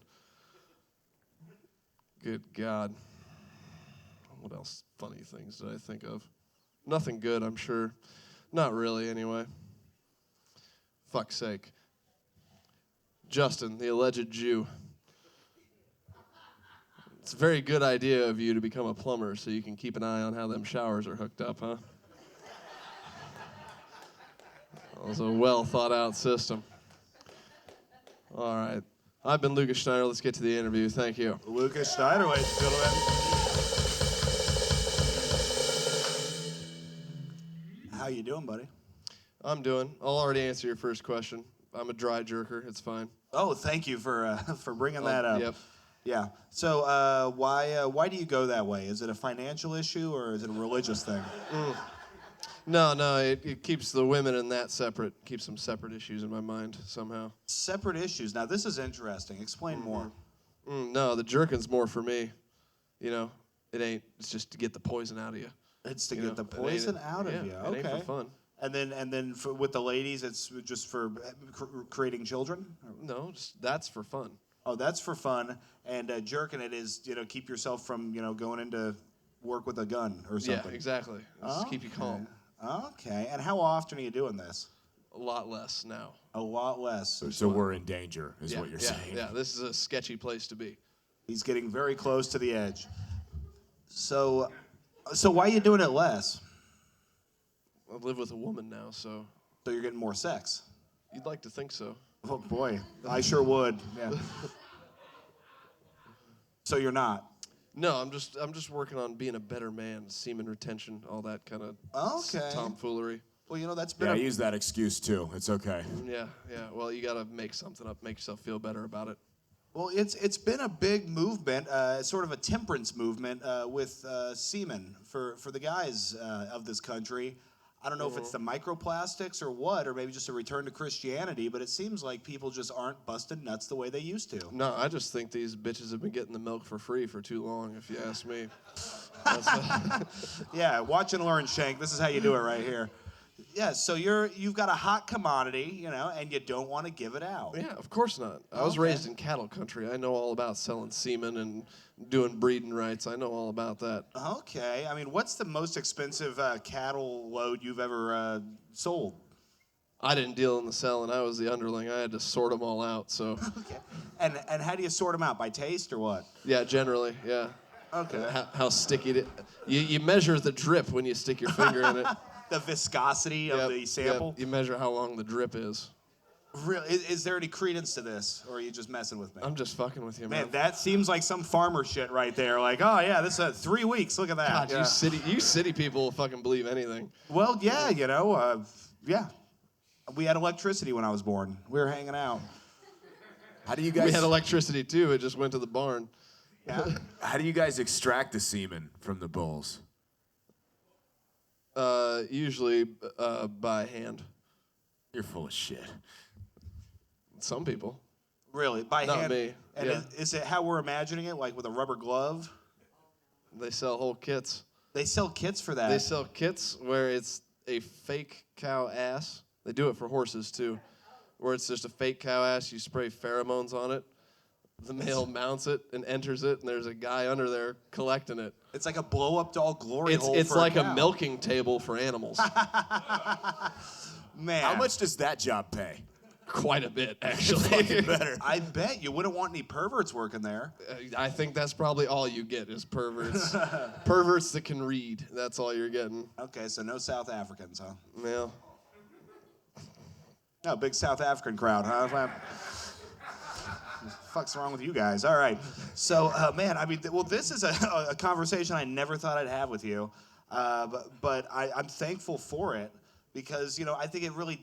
Good God. What else funny things did I think of? Nothing good, I'm sure. Not really, anyway. Fuck's sake. Justin, the alleged Jew. It's a very good idea of you to become a plumber so you can keep an eye on how them showers are hooked up, huh? That was a well thought out system. All right. I've been Lucas Schneider. Let's get to the interview. Thank you. Lucas Schneider, ladies and gentlemen. How you doing, buddy? I'm doing. I'll already answer your first question. I'm a dry jerker. It's fine. Oh, thank you for bringing that up. Yep. Yeah. So why do you go that way? Is it a financial issue or is it a religious thing? No, it keeps the women in that separate, keeps some separate issues in my mind somehow. Separate issues. Now this is interesting. Explain more. No, the jerking's more for me. You know, it's just to get the poison out of you. It's to You get know, the poison out of you. It Okay. ain't for fun. And then with the ladies, it's just for creating children. No, that's for fun. Oh, that's for fun. And jerking it is, keep yourself from, going into work with a gun or something. Yeah, exactly. Just keep you calm. Okay. And how often are you doing this? A lot less now. A lot less. So we're in danger, is what you're yeah, saying. Yeah, this is a sketchy place to be. He's getting very close to the edge. So why are you doing it less? I live with a woman now, so So you're getting more sex. you'd like to think so. Oh boy, I sure would. Yeah. So you're not. No, I'm just working on being a better man, semen retention, all that kind of Okay. tomfoolery. Well, that's been Yeah, I use that excuse too. It's okay. Yeah. Well, you gotta make something up, make yourself feel better about it. Well, it's been a big movement, sort of a temperance movement with semen for the guys of this country. I don't know if it's the microplastics or what, or maybe just a return to Christianity, but it seems like people just aren't busting nuts the way they used to. No, I just think these bitches have been getting the milk for free for too long, if you ask me. Yeah, watch and learn, Shank. This is how you do it right here. Yeah, so you've got a hot commodity, and you don't want to give it out. Yeah, of course not. I was raised in cattle country. I know all about selling semen and doing breeding rights. I know all about that. Okay. I mean, what's the most expensive cattle load you've ever sold? I didn't deal in the selling. I was the underling. I had to sort them all out. So, Okay. And how do you sort them out? By taste or what? yeah, generally, yeah. Okay. How sticky it is. You measure the drip when you stick your finger in it. The viscosity of the sample? Yep. You measure how long the drip is. Really? Is there any credence to this, or are you just messing with me? I'm just fucking with you, man. Man, that seems like some farmer shit right there. Like, oh yeah, this is 3 weeks. Look at that. God, Yeah. you city people will fucking believe anything. Well, yeah, yeah. We had electricity when I was born. We were hanging out. How do you guys? We had electricity too. It just went to the barn. Yeah. How do you guys extract the semen from the bulls? Usually by hand. You're full of shit. Some people. Really? By Not hand? me. And Yeah. is it how we're imagining it, like with a rubber glove? They sell whole kits. They sell kits for that. They sell kits where it's a fake cow ass. They do it for horses too, where it's just a fake cow ass. You spray pheromones on it. The male mounts it and enters it, and there's a guy under there collecting it. It's like a blow-up doll glory hole It's for like a cow. milking table for animals. Man. How much does that job pay? Quite a bit, actually. Better. I bet you wouldn't want any perverts working there. I think that's probably all you get is perverts. Perverts that can read. That's all you're getting. Okay, so no South Africans, huh? Well, No, big South African crowd, huh? What the fuck's wrong with you guys? All right. So, man, I mean, this is a conversation I never thought I'd have with you, but I'm thankful for it because, I think it really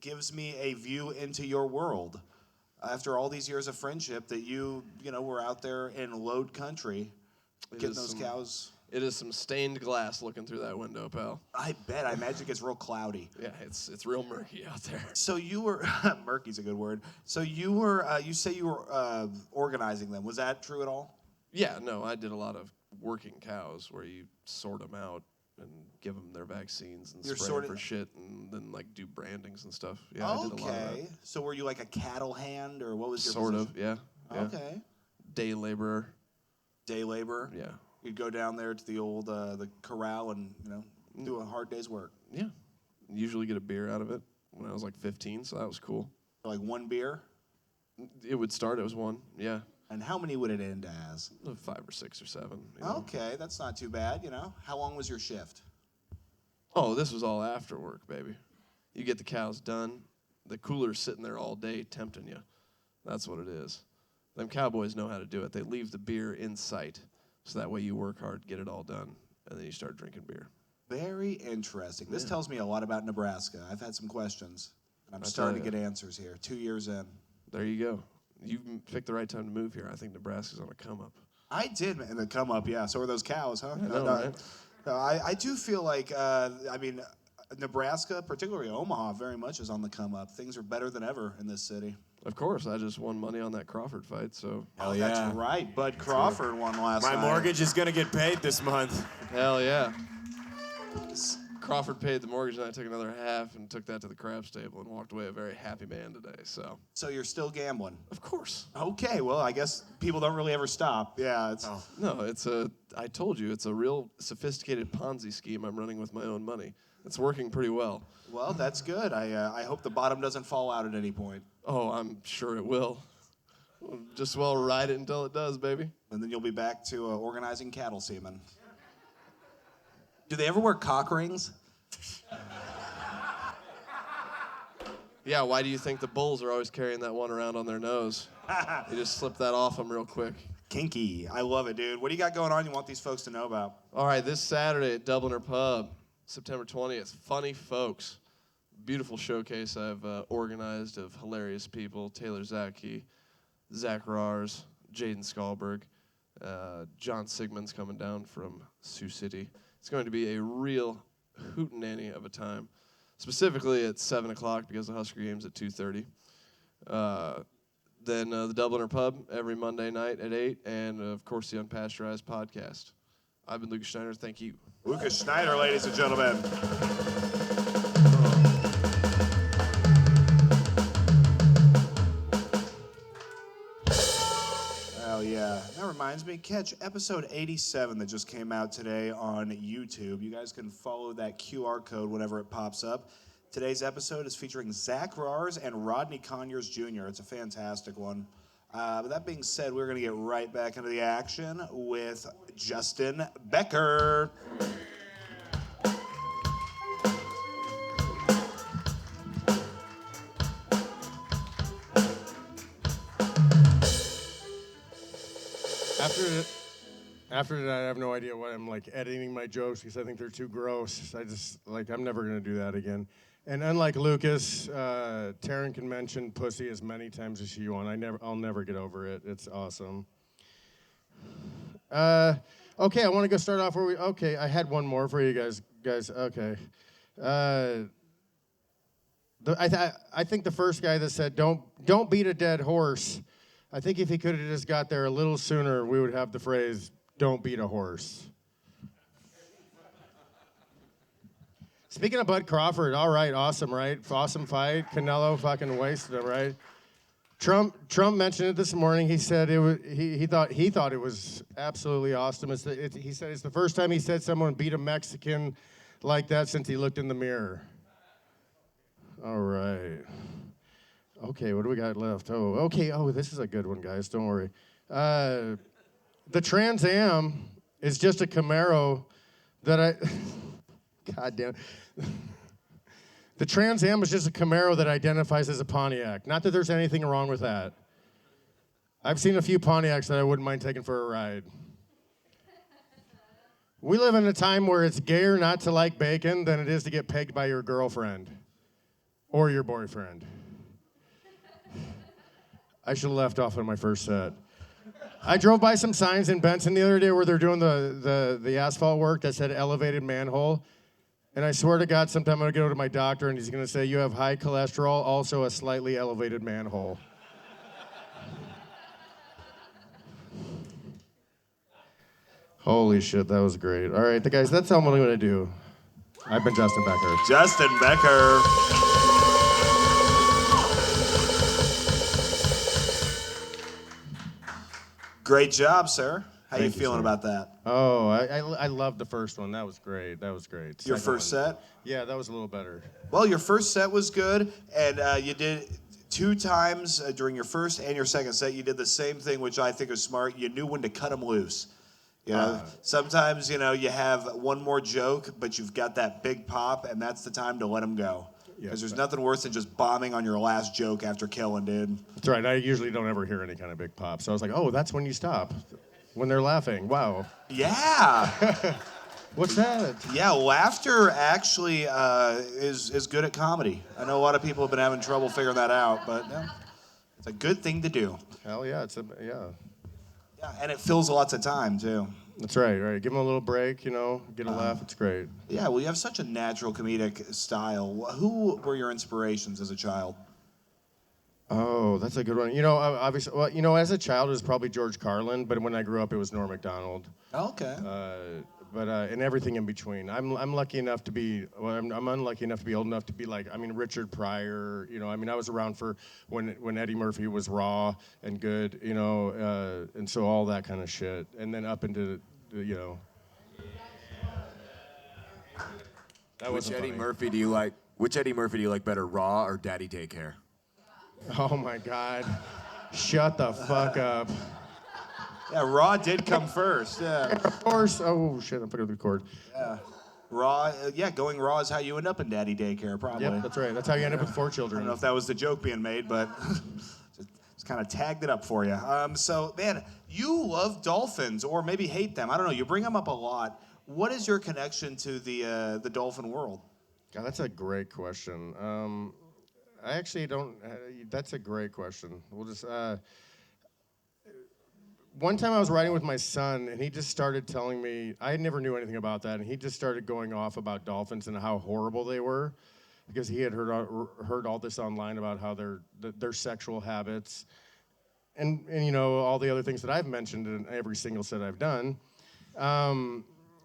gives me a view into your world. After all these years of friendship, that you were out there in load country, getting those cows. it is some stained glass looking through that window, pal. I bet. I imagine it gets real cloudy. Yeah, it's real murky out there. So you were murky's a good word. So you were you say you were organizing them. Was that true at all? Yeah, no, I did a lot of working cows where you sort them out and give them their vaccines and You're spray sorting- them for shit and then like do brandings and stuff. Yeah, I did a lot of Okay. So were you like a cattle hand or what was that. your Sort position? of, yeah. Okay. Day laborer. Day labor. Yeah. You'd go down there to the old the corral and do a hard day's work. Yeah. Usually get a beer out of it when I was like 15, so that was cool. Like one beer. It would start as one, yeah. And how many would it end as? 5 or 6 or 7. you know. Okay, that's not too bad. How long was your shift? Oh, this was all after work, baby. You get the cows done. The cooler's sitting there all day tempting you. That's what it is. Them cowboys know how to do it. They leave the beer in sight, so that way you work hard, get it all done, and then you start drinking beer. Very interesting. This tells me a lot about Nebraska. I've had some questions, and I'm I starting to tell get ya. answers here. 2 years in. There you go. You picked the right time to move here. I think Nebraska's on a come up. I did, man. The come up, yeah. So are those cows, huh? I know, right? No, I do feel like, Nebraska, particularly Omaha, very much is on the come up. Things are better than ever in this city. Of course, I just won money on that Crawford fight, so Hell That's yeah. right. Bud Crawford won last My night. mortgage is gonna get paid this month. hell yeah. Crawford paid the mortgage, and I took another half and took that to the craps table and walked away a very happy man today. So you're still gambling? Of course. Okay, well, I guess people don't really ever stop. Yeah, it's. No, I told you, it's a real sophisticated Ponzi scheme I'm running with my own money. It's working pretty well. Well, that's good. I hope the bottom doesn't fall out at any point. Oh, I'm sure it will. Just ride it until it does, baby. And then you'll be back to organizing cattle semen. Do they ever wear cock rings? Yeah, why do you think the bulls are always carrying that one around on their nose? You just slip that off them real quick. Kinky. I love it, dude. What do you got going on you want these folks to know about? All right, this Saturday at Dubliner Pub, September 20th, Funny Folks. Beautiful showcase I've organized of hilarious people. Taylor Zaki, Zach Rars, Jaden Skalberg, John Sigmund's coming down from Sioux City. It's going to be a real hootenanny of a time, specifically at 7 o'clock because the Husker game's at 2:30. Then the Dubliner Pub every Monday night at 8, and of course the Unpasteurized podcast. I've been Lucas Schneider. Thank you. Lucas Schneider, ladies and gentlemen. Hell yeah. That reminds me, catch episode 87 that just came out today on YouTube. You guys can follow that QR code whenever it pops up. Today's episode is featuring Zach Rars and Rodney Conyers Jr. It's a fantastic one. But that being said, we're going to get right back into the action with Justin Becker. After that, I have no idea why I'm like editing my jokes because I think they're too gross. I'm never gonna do that again. And unlike Lucas, Taryn can mention pussy as many times as she wants. I'll never get over it. It's awesome. Okay, I want to go start off where okay, I had one more for you guys. Okay. I think the first guy that said don't beat a dead horse. I think if he could have just got there a little sooner, we would have the phrase, don't beat a horse. Speaking of Bud Crawford, all right, awesome, right? Awesome fight. Canelo fucking wasted him, right? Trump mentioned it this morning. He said he thought it was absolutely awesome. He said it's the first time he said someone beat a Mexican like that since he looked in the mirror. All right. Okay, what do we got left? Oh, okay. Oh, this is a good one, guys. Don't worry. The Trans Am is just a Camaro that God damn. The Trans Am is just a Camaro that identifies as a Pontiac. Not that there's anything wrong with that. I've seen a few Pontiacs that I wouldn't mind taking for a ride. We live in a time where it's gayer not to like bacon than it is to get pegged by your girlfriend or your boyfriend. I should have left off on my first set. I drove by some signs in Benson the other day where they're doing the asphalt work that said elevated manhole. And I swear to God, sometime I'm going to go to my doctor and he's going to say, you have high cholesterol, also a slightly elevated manhole. Holy shit, that was great. All right, guys, that's all I'm going to do. I've been Justin Becker. Justin Becker. Great job, sir. How you feeling about that? Oh, I loved the first one. That was great. Your first set? Yeah, that was a little better. Well, your first set was good, and you did 2 times during your first and your second set. You did the same thing, which I think is smart. You knew when to cut them loose. You know, sometimes, you have one more joke, but you've got that big pop, and that's the time to let them go. Because there's nothing worse than just bombing on your last joke after killing, dude. That's right. I usually don't ever hear any kind of big pop. So I was like, oh, that's when you stop. When they're laughing. Wow. Yeah. What's that? Yeah, laughter actually is good at comedy. I know a lot of people have been having trouble figuring that out, but it's a good thing to do. Hell yeah, Yeah, and it fills lots of time, too. That's right. Give them a little break, get a laugh. It's great. Yeah, well, you have such a natural comedic style. Who were your inspirations as a child? Oh, that's a good one. Obviously, well, as a child, it was probably George Carlin, but when I grew up, it was Norm Macdonald. Okay. but and everything in between. I'm lucky enough to be, well, I'm unlucky enough to be old enough to be like, I mean, Richard Pryor, you know, I mean, I was around for when Eddie Murphy was raw and good, you know, and so all that kind of shit, and then up into, you know. That Which wasn't Eddie funny. Murphy do you like? Which Eddie Murphy do you like better, Raw or Daddy Daycare? Oh my God. Shut the fuck up. Yeah, Raw did come first. Yeah. Of course. Oh shit, I'm fucking with the cord. Raw, going Raw is how you end up in Daddy Daycare, probably. Yep, that's right. That's how you end up with 4 I children. don't know if that was the joke being made, but just kind of tagged it up for you. So, man, you love dolphins, or maybe hate them. I don't know. You bring them up a lot. What is your connection to the dolphin world? God, that's a great question. I actually don't. That's a great question. We'll just. One time I was riding with my son, and he just started telling me. I never knew anything about that, and he just started going off about dolphins and how horrible they were, because he had heard all this online about how their sexual habits, and you know all the other things that I've mentioned in every single set I've done.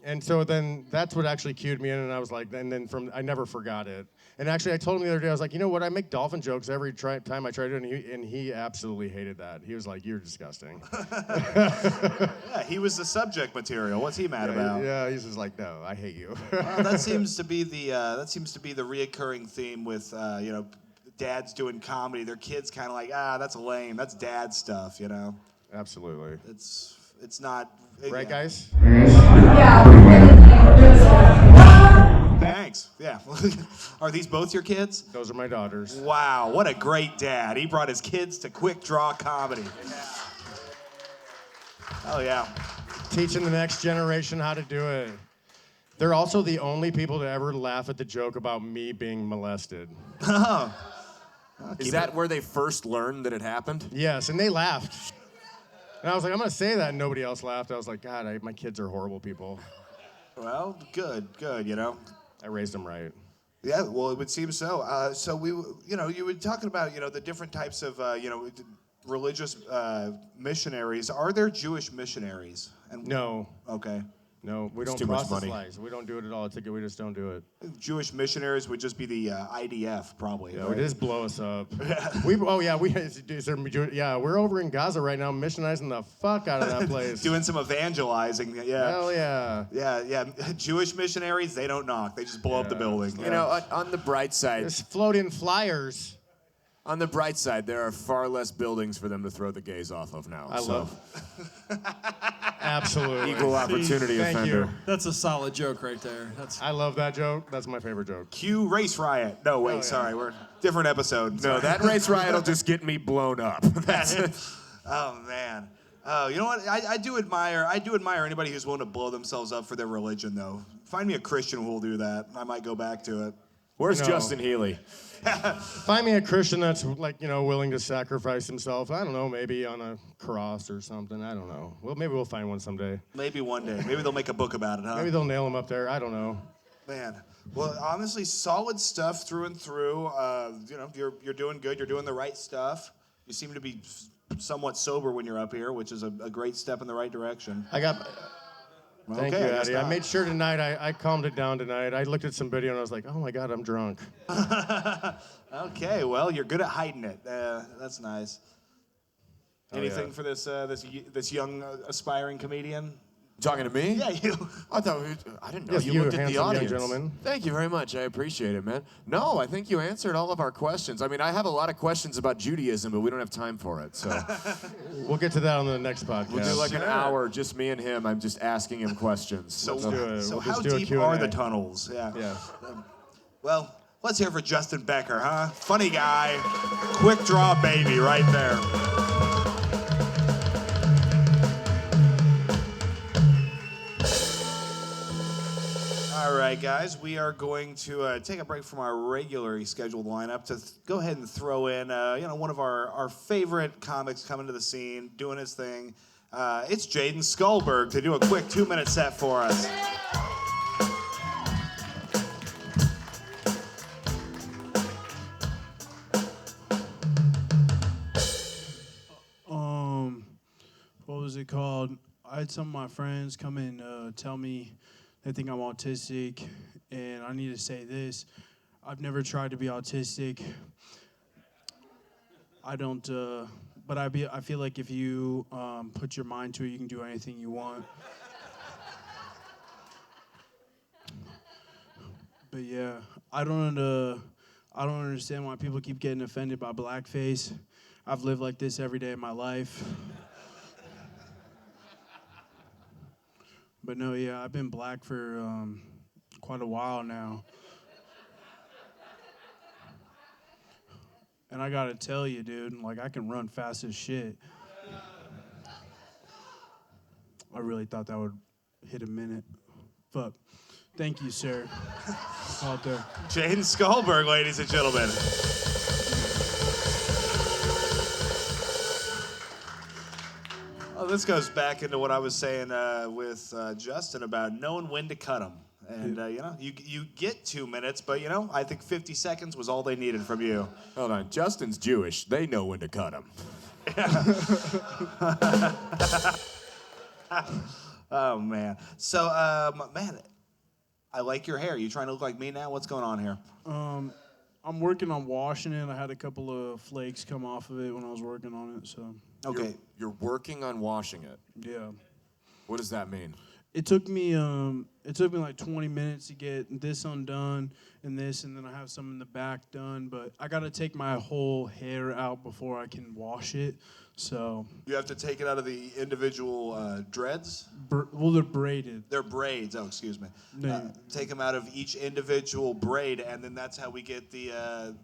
And so then that's what actually cued me in, and I was like, and then I never forgot it. And actually, I told him the other day, I was like, you know what? I make dolphin jokes every time I try to, and he absolutely hated that. He was like, you're disgusting. Yeah, he was the subject material. What's he mad about? Yeah, he's just like, no, I hate you. Well, that seems to be the reoccurring theme with dads doing comedy. Their kids kind of like, that's lame. That's dad stuff, you know. Absolutely. It's not. Right, guys? Thanks. Yeah. Are these both your kids? Those are my daughters. Wow, what a great dad. He brought his kids to Quik Draw Comedy. Oh, yeah. Teaching the next generation how to do it. They're also the only people to ever laugh at the joke about me being molested. Is that where they first learned that it happened? Yes, and they laughed. And I was like, I'm going to say that, and nobody else laughed. I was like, God, my kids are horrible people. Well, good, you know. I raised them right. Yeah, well, it would seem so. So you were talking about, the different types of, religious missionaries. Are there Jewish missionaries? No. Okay. No, we don't too much process money. lies. We don't do it at all. We just don't do it. Jewish missionaries would just be the IDF, probably. Yeah, right? we just blow us up. We're over in Gaza right now, missionizing the fuck out of that place. Doing some evangelizing. Yeah. Hell yeah. Yeah. Jewish missionaries, they don't knock. They just blow up the building. You know, on the bright side, Just float in flyers. on the bright side, there are far less buildings for them to throw the gays off of now. I love. Absolutely. Equal opportunity Thank offender. you. That's a solid joke right there. I love that joke. That's my favorite joke. Cue race riot. No, wait, yeah. sorry. We're different episode. No, that race riot will just get me blown up. That's it. Oh, man. You know what? I do admire anybody who's willing to blow themselves up for their religion, though. Find me a Christian who will do that. I might go back to it. Where's No. Justin Healy? Find me a Christian that's willing to sacrifice himself. I don't know, maybe on a cross or something. I don't know. Well, maybe we'll find one someday. Maybe one day. Maybe they'll make a book about it, huh? Maybe they'll nail him up there. I don't know. Man, well, honestly, solid stuff through and through. You're doing good. You're doing the right stuff. You seem to be somewhat sober when you're up here, which is a great step in the right direction. Thank you, Addy. I made sure tonight, I calmed it down tonight. I looked at some video and I was like, oh my God, I'm drunk. Okay, well, you're good at hiding it. That's nice. Anything for this young aspiring comedian? Talking to me? Yeah, you. I didn't know Yes, you you looked at the handsome young audience. gentleman. Thank you very much. I appreciate it, man. No, I think you answered all of our questions. I mean, I have a lot of questions about Judaism, but we don't have time for it. So We'll get to that on the next podcast. we'll do like an hour, just me and him. I'm just asking him questions. So, do it. so We'll how just do a deep Q&A. are the tunnels? Yeah. Yeah. Well, let's hear for Justin Becker, huh? Funny guy, quick draw baby right there. All right, guys, we are going to take a break from our regularly scheduled lineup to go ahead and throw in, one of our favorite comics coming to the scene, doing his thing. It's Jaden Skullberg to do a quick 2-minute set for us. What was it called? I had some of my friends come and tell me they think I'm autistic, and I need to say this. I've never tried to be autistic. I don't, but I feel like if you put your mind to it, you can do anything you want. But yeah, I don't understand why people keep getting offended by blackface. I've lived like this every day of my life. But no, yeah, I've been black for quite a while now. And I gotta tell you, dude, like I can run fast as shit. I really thought that would hit a minute. Fuck. Thank you, sir. Out there. Jaden Skulberg, ladies and gentlemen. Oh, this goes back into what I was saying with Justin about knowing when to cut them. And, you get 2 minutes, but, I think 50 seconds was all they needed from you. Hold on, Justin's Jewish. They know when to cut him. Oh, man. So, man, I like your hair. You trying to look like me now? What's going on here? I'm working on washing it. I had a couple of flakes come off of it when I was working on it, so. Okay. You're working on washing it. Yeah. What does that mean? It took me like 20 minutes to get this undone and this, and then I have some in the back done. But I gotta take my whole hair out before I can wash it. So You have to take it out of the individual dreads? well, they're braided. They're braids. Oh, excuse me. No. Take them out of each individual braid, and then that's how we get the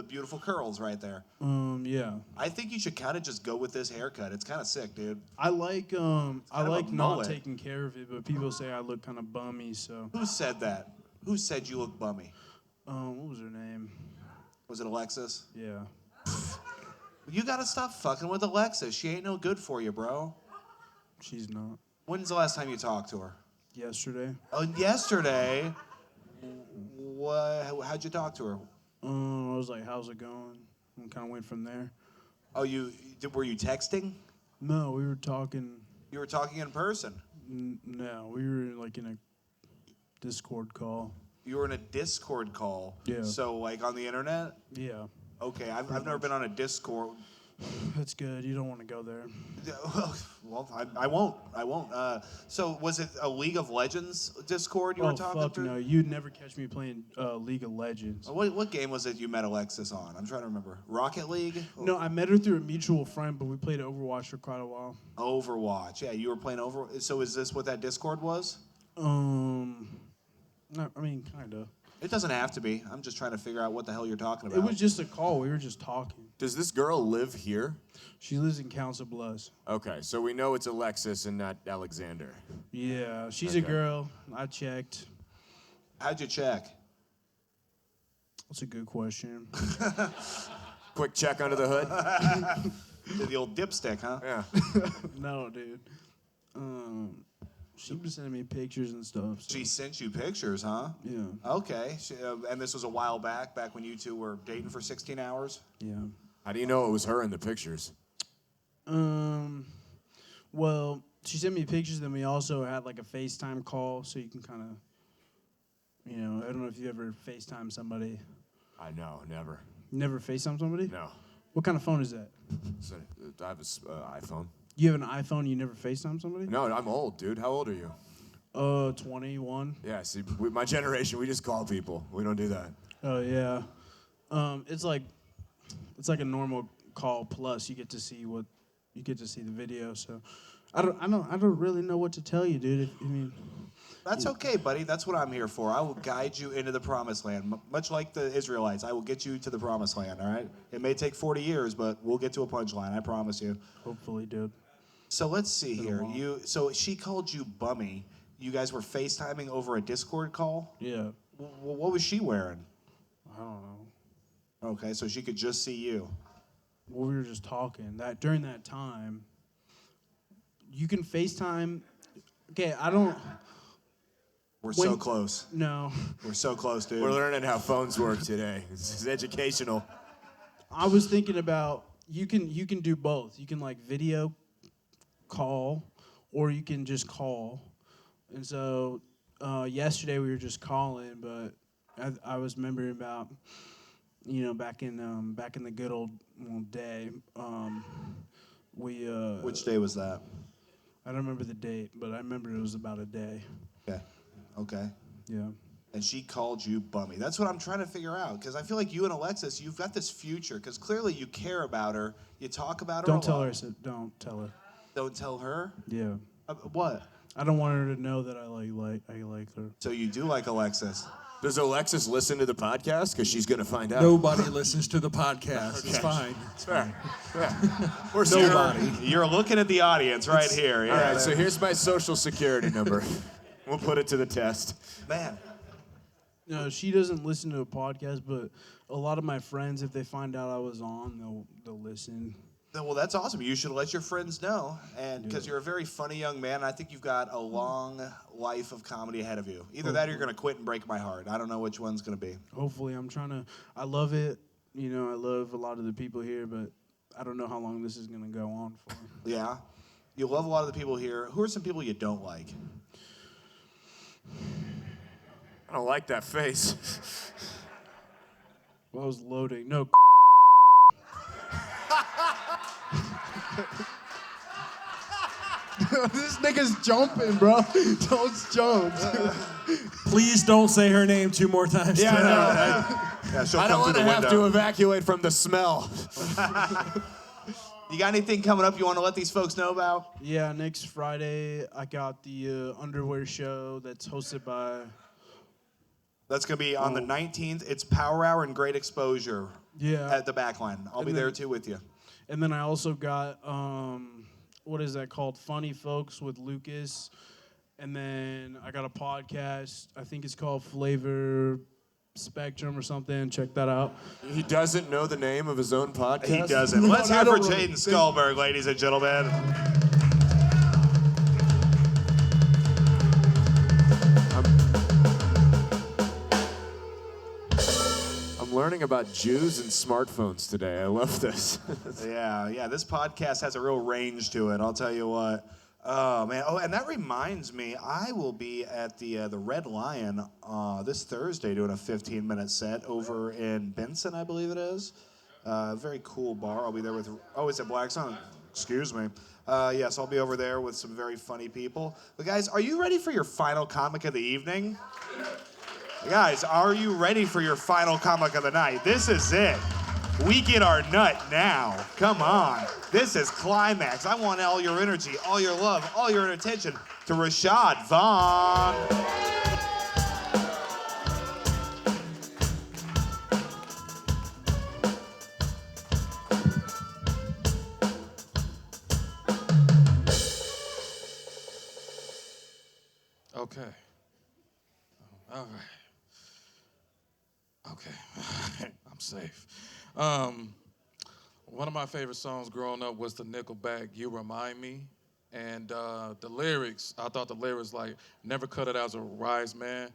beautiful curls right there. Yeah. I think you should kind of just go with this haircut. It's kind of sick, dude. I like of a not mullet. taking care of it, but people say I look kind of bummy. So Who said that? Who said you look bummy? what was her name? Was it Alexis? Yeah. You gotta stop fucking with Alexis. She ain't no good for you, bro. She's not. When's the last time you talked to her? Yesterday. Oh, yesterday. How'd you talk to her? I was like, "How's it going?" And kind of went from there. Oh, were you texting? No, we were talking. You were talking in person. No, we were like in a Discord call. You were in a Discord call. Yeah. So like on the internet? Yeah. Okay, I've never been on a Discord. That's good. You don't want to go there. Well, I won't. So was it a League of Legends Discord you were talking fuck through? no. You'd never catch me playing League of Legends. What game was it you met Alexis on? I'm trying to remember. Rocket League? No, I met her through a mutual friend, but we played Overwatch for quite a while. Overwatch. Yeah, you were playing Overwatch. So is this what that Discord was? No, I mean, kind of. It doesn't have to be. I'm just trying to figure out what the hell you're talking about. It was just a call. We were just talking. Does this girl live here? She lives in Council Bluffs. Okay, so we know it's Alexis and not Alexander. Yeah, she's a Okay. girl. I checked. How'd you check? That's a good question. Quick check under the hood. Did the old dipstick, huh? Yeah. No, dude. She was sending me pictures and stuff. So. She sent you pictures, huh? Yeah. Okay. And this was a while back when you two were dating for 16 hours? Yeah. How do you know it was her in the pictures? Well, she sent me pictures, then we also had like a FaceTime call, so you can kind of, I don't know if you ever FaceTime somebody. I know, never. You never FaceTime somebody? No. What kind of phone is that? So, I have an iPhone. You have an iPhone, you never FaceTime somebody? No, I'm old, dude. How old are you? 21. Yeah, see, my generation, we just call people. We don't do that. Oh, yeah. It's like a normal call plus you get to see the video. So I don't really know what to tell you, dude. That's okay, buddy. That's what I'm here for. I will guide you into the promised land. Much like the Israelites, I will get you to the promised land, all right? It may take 40 years, but we'll get to a punchline, I promise you. Hopefully, dude. So let's see here. So she called you bummy. You guys were FaceTiming over a Discord call? Yeah. What was she wearing? I don't know. Okay, so she could just see you. Well, we were just talking. During that time, you can FaceTime. Okay, I don't. We're so close. No. We're so close, dude. We're learning how phones work today. This is educational. I was thinking about you can do both. You can like video call, or you can just call. And so yesterday we were just calling, but I was remembering about, back in the good old day, we. Which day was that? I don't remember the date, but I remember it was about a day. Yeah. Okay. Yeah. And she called you bummy. That's what I'm trying to figure out, because I feel like you and Alexis, you've got this future, because clearly you care about her. You talk about her. Don't tell her. Don't tell her. Don't tell her. Yeah. What? I don't want her to know that I like her. So you do like Alexis? Does Alexis listen to the podcast? Because she's going to find out. Nobody listens to the podcast. It's fine. It's fair. Yeah. Nobody. You're looking at the audience right here. Yeah. All right, so here's my social security number. We'll put it to the test. Man. No, she doesn't listen to a podcast, but a lot of my friends, if they find out I was on, they'll listen. Well, that's awesome. You should let your friends know, and because you're a very funny young man, I think you've got a long life of comedy ahead of you. Either that or you're going to quit and break my heart. I don't know which one's going to be. Hopefully, I love it. I love a lot of the people here, but I don't know how long this is going to go on for. Yeah? You love a lot of the people here. Who are some people you don't like? I don't like that face. Well, I was loading. No. This nigga's jumping, bro. Don't jump. Please don't say her name 2 more times. Yeah, tonight. Yeah, she'll I don't come want through to the have window. to evacuate from the smell. You got anything coming up you want to let these folks know about? Yeah, next Friday I got the underwear show that's hosted by. That's going to be on the 19th. It's Power Hour and Great Exposure at the Backline. I'll be there too with you. And then I also got, what is that called? Funny Folks with Lucas. And then I got a podcast. I think it's called Flavor Spectrum or something. Check that out. He doesn't know the name of his own podcast? He doesn't. Let's hear for Jaden Skullberg, ladies and gentlemen. I'm learning about Jews and smartphones today. I love this. Yeah. This podcast has a real range to it. I'll tell you what. Oh man. Oh, and that reminds me, I will be at the Red Lion this Thursday doing a 15-minute set over in Benson, I believe it is. Very cool bar. I'll be there with. Oh, it's at Black Sun. Excuse me. Yes, I'll be over there with some very funny people. But guys, are you ready for your final comic of the evening? Guys, are you ready for your final comic of the night? This is it. We get our nut now. Come on. This is climax. I want all your energy, all your love, all your attention to Rashad Vaughn. Okay. All right. Okay. I'm safe. One of my favorite songs growing up was the Nickelback "You Remind Me," and the lyrics. I thought the lyrics like "Never cut it as a wise man."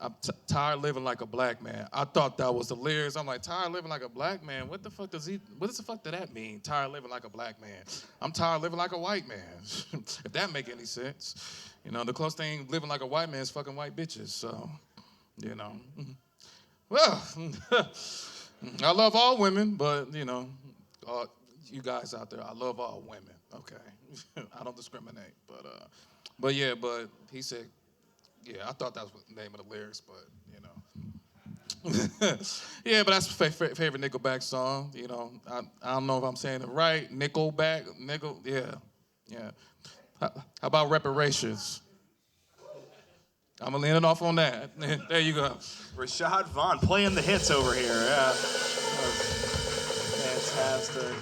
I'm tired living like a black man. I thought that was the lyrics. I'm like, tired living like a black man. What the fuck does that mean? Tired living like a black man. I'm tired living like a white man. If that make any sense. The closest thing living like a white man is fucking white bitches. So, Well, I love all women, but, you guys out there, I love all women, okay? I don't discriminate, but he said, I thought that was the name of the lyrics, but, Yeah, but that's my favorite Nickelback song, I don't know if I'm saying it right. Nickelback, yeah. How about reparations? I'm going to lean it off on that. There you go. Rashad Vaughn playing the hits over here. Yeah. Fantastic.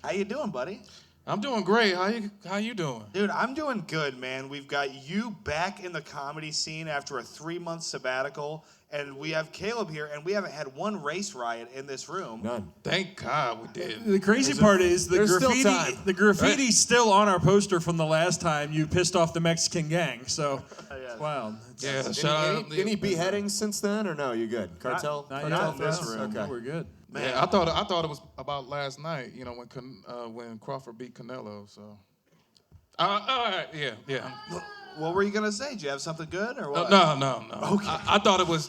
How you doing, buddy? I'm doing great. How you doing? Dude, I'm doing good, man. We've got you back in the comedy scene after a 3-month sabbatical, and we have Caleb here, and we haven't had one race riot in this room. None. Thank God we did. The crazy part is there's still time. the graffiti's still on our poster from the last time you pissed off the Mexican gang. So, wow. Yeah, shout out. Any beheadings since then, or no? You good? Cartel? Not in this room. Okay. We're good. Man, Yeah, I thought it was about last night. When Crawford beat Canelo. So All right, yeah. What were you gonna say? Did you have something good or what? No. Okay. I thought it was,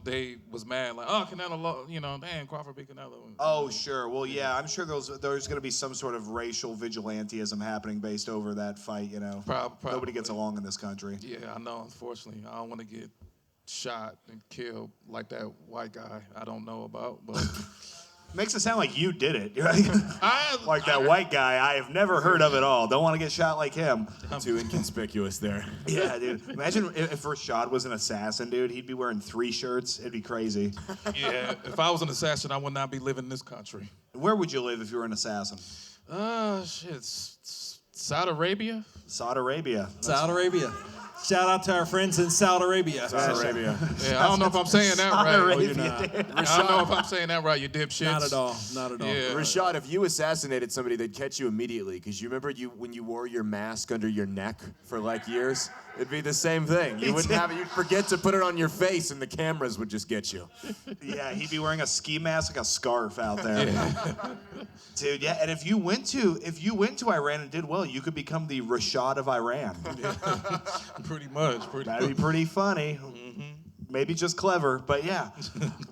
they was mad, like, oh, Canelo, damn, Crawford beat Canelo. Oh, sure. Well, yeah, I'm sure there's going to be some sort of racial vigilantism happening based over that fight, Probably. Nobody gets along in this country. Yeah, I know, unfortunately. I don't want to get shot and killed like that white guy I don't know about, but... Makes it sound like you did it. Like that white guy I have never heard of at all. Don't want to get shot like him. Too inconspicuous there. Yeah, dude. Imagine if Rashad was an assassin, dude. He'd be wearing 3 shirts. It'd be crazy. Yeah, if I was an assassin, I would not be living in this country. Where would you live if you were an assassin? Saudi Arabia? Saudi Arabia. Saudi Arabia. Shout out to our friends in Saudi Arabia. Saudi Arabia. Yeah, I don't know if I'm saying that Saudi right. Arabia. I don't know if I'm saying that right, you dipshits. Not at all. Not at all. Yeah. Rashad, if you assassinated somebody, they'd catch you immediately. Because you remember when you wore your mask under your neck for like years? It'd be the same thing. You wouldn't have it. You'd forget to put it on your face, and the cameras would just get you. Yeah, he'd be wearing a ski mask, like a scarf out there. Dude, yeah, and if you went to Iran and did well, you could become the Rashad of Iran. Pretty much. That'd be pretty funny. Maybe just clever, but yeah.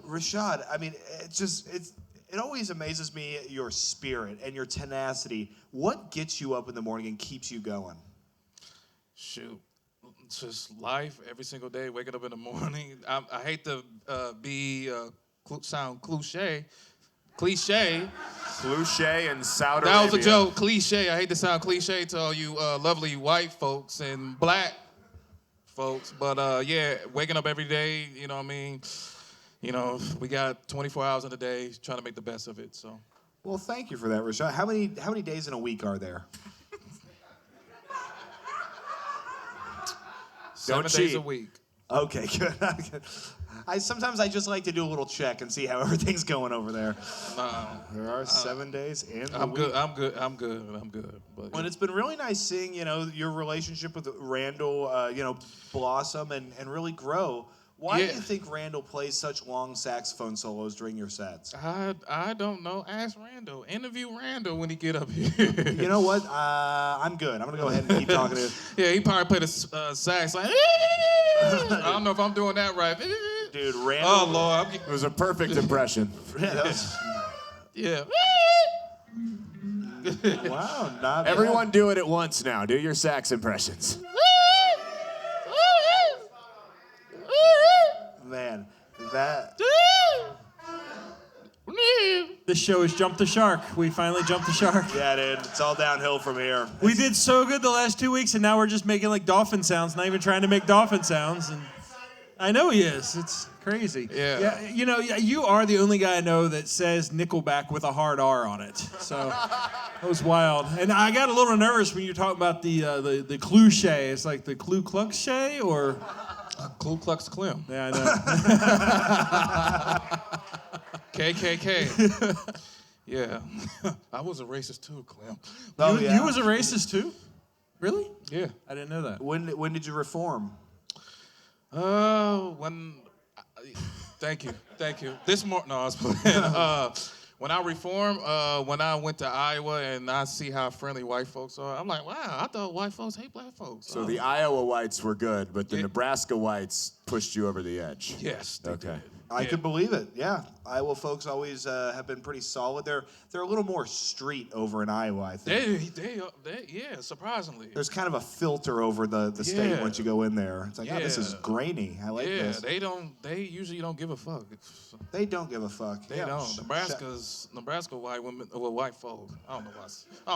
Rashad, I mean, it always amazes me, your spirit and your tenacity. What gets you up in the morning and keeps you going? Shoot. It's just life every single day, waking up in the morning. I hate to sound cliche. Cliche and Saudi That was Arabia. a joke. Cliche. I hate to sound cliche to all you lovely white folks and black folks. But yeah, waking up every day, you know what I mean? We got 24 hours in a day trying to make the best of it. So. Well, thank you for that, Rashad. How many days in a week are there? 7 days cheat. a week. Okay, good. Sometimes I just like to do a little check and see how everything's going over there. There are 7 days in the week. I'm good. But, Well, it's been really nice seeing, your relationship with Randall, blossom and really grow. Why do you think Randall plays such long saxophone solos during your sets? I don't know. Ask Randall. Interview Randall when he get up here. You know what? I'm good. I'm going to go ahead and keep talking to you. Yeah, he probably played a sax like, I don't know if I'm doing that right. Dude, Randall. Oh, Lord. It was a perfect impression. Yeah, that was, Yeah. wow, not bad. Everyone do it at once now. Do your sax impressions. Man, that... This show has jumped the shark. We finally jumped the shark. Yeah, dude, it's all downhill from here. We did so good the last 2 weeks, and now we're just making like dolphin sounds, not even trying to make dolphin sounds. And I know he is. It's crazy. Yeah. You are the only guy I know that says Nickelback with a hard R on it. So that was wild. And I got a little nervous when you were talking about the cliche. It's like the Ku Klux Shay or... Ku Klux Clem. Yeah, I know. KKK. Yeah. I was a racist too, Clem. Oh, yeah? You was a racist too? Really? Yeah. I didn't know that. When did you reform? Thank you. This morning, no, I was playing. When I reformed, when I went to Iowa and I see how friendly white folks are, I'm like, wow, I thought white folks hate black folks. So the Iowa whites were good, but the Nebraska whites pushed you over the edge. Yes, they did. I could believe it. Yeah, Iowa folks always have been pretty solid. They're a little more street over in Iowa, I think. They yeah, surprisingly. There's kind of a filter over the state Yeah. once you go in there. It's like, oh, this is Yeah. grainy. I like Yeah, this. they usually don't give a fuck. They don't give a fuck. They Yeah. don't. Nebraska white women, well, white folk. I don't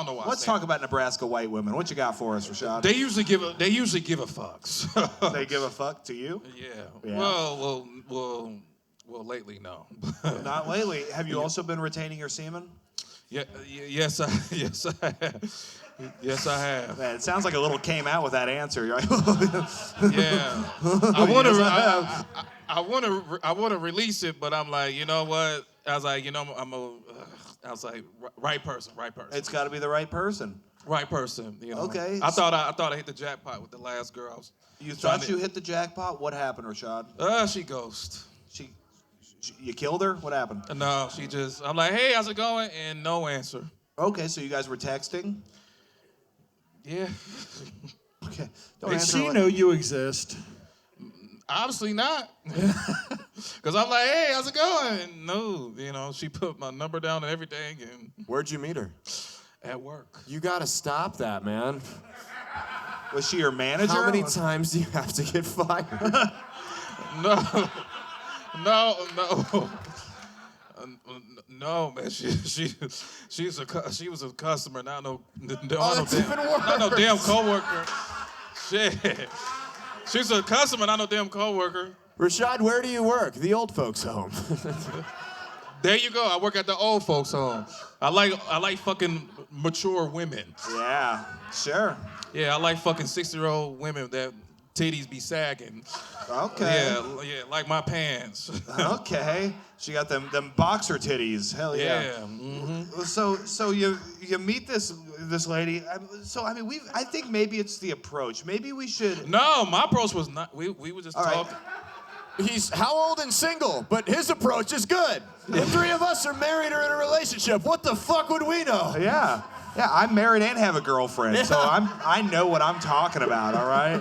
know why. Let's talk about Nebraska white women. What you got for us, Rashad? They usually give a fucks. They give a fuck to you? Yeah. Well, lately, no. Not lately. Have you also been retaining your semen? Yes, I have. Yes, I have. Man, it sounds like a little came out with that answer. You're like, Yeah. I want to release it, but I'm like, you know what? I was like, I was like, right person. It's got to be the right person. Right person. Okay. I thought I hit the jackpot with the last girl. You thought you hit the jackpot? What happened, Rashad? She ghosted. You killed her? What happened? No, I'm like, hey, how's it going? And no answer. Okay, so you guys were texting? Yeah. Okay. Don't Does answer she like- know you exist? Obviously not. Because I'm like, hey, how's it going? And no, you know, she put my number down and everything and Where'd you meet her? at work. You gotta stop that, man. Was she your manager? How many times do you have to get fired? No. No, man. She was a customer, not no that's even worse. not no damn coworker. Shit. She's a customer, not no damn coworker. Rashad, where do you work? The old folks' home. There you go. I work at the old folks' home. I like fucking mature women. Yeah, sure. Yeah, I like fucking 60-year-old women that titties be sagging. Okay. Yeah, like my pants. Okay. She got them boxer titties. Hell yeah. Yeah. Mm-hmm. So you meet this lady. I think maybe it's the approach. Maybe we should. No, my approach was not. We were just All right. talking. He's how old and single, but his approach is good. The three of us are married or in a relationship. What the fuck would we know? Yeah. Yeah. I'm married and have a girlfriend, so I know what I'm talking about. All right.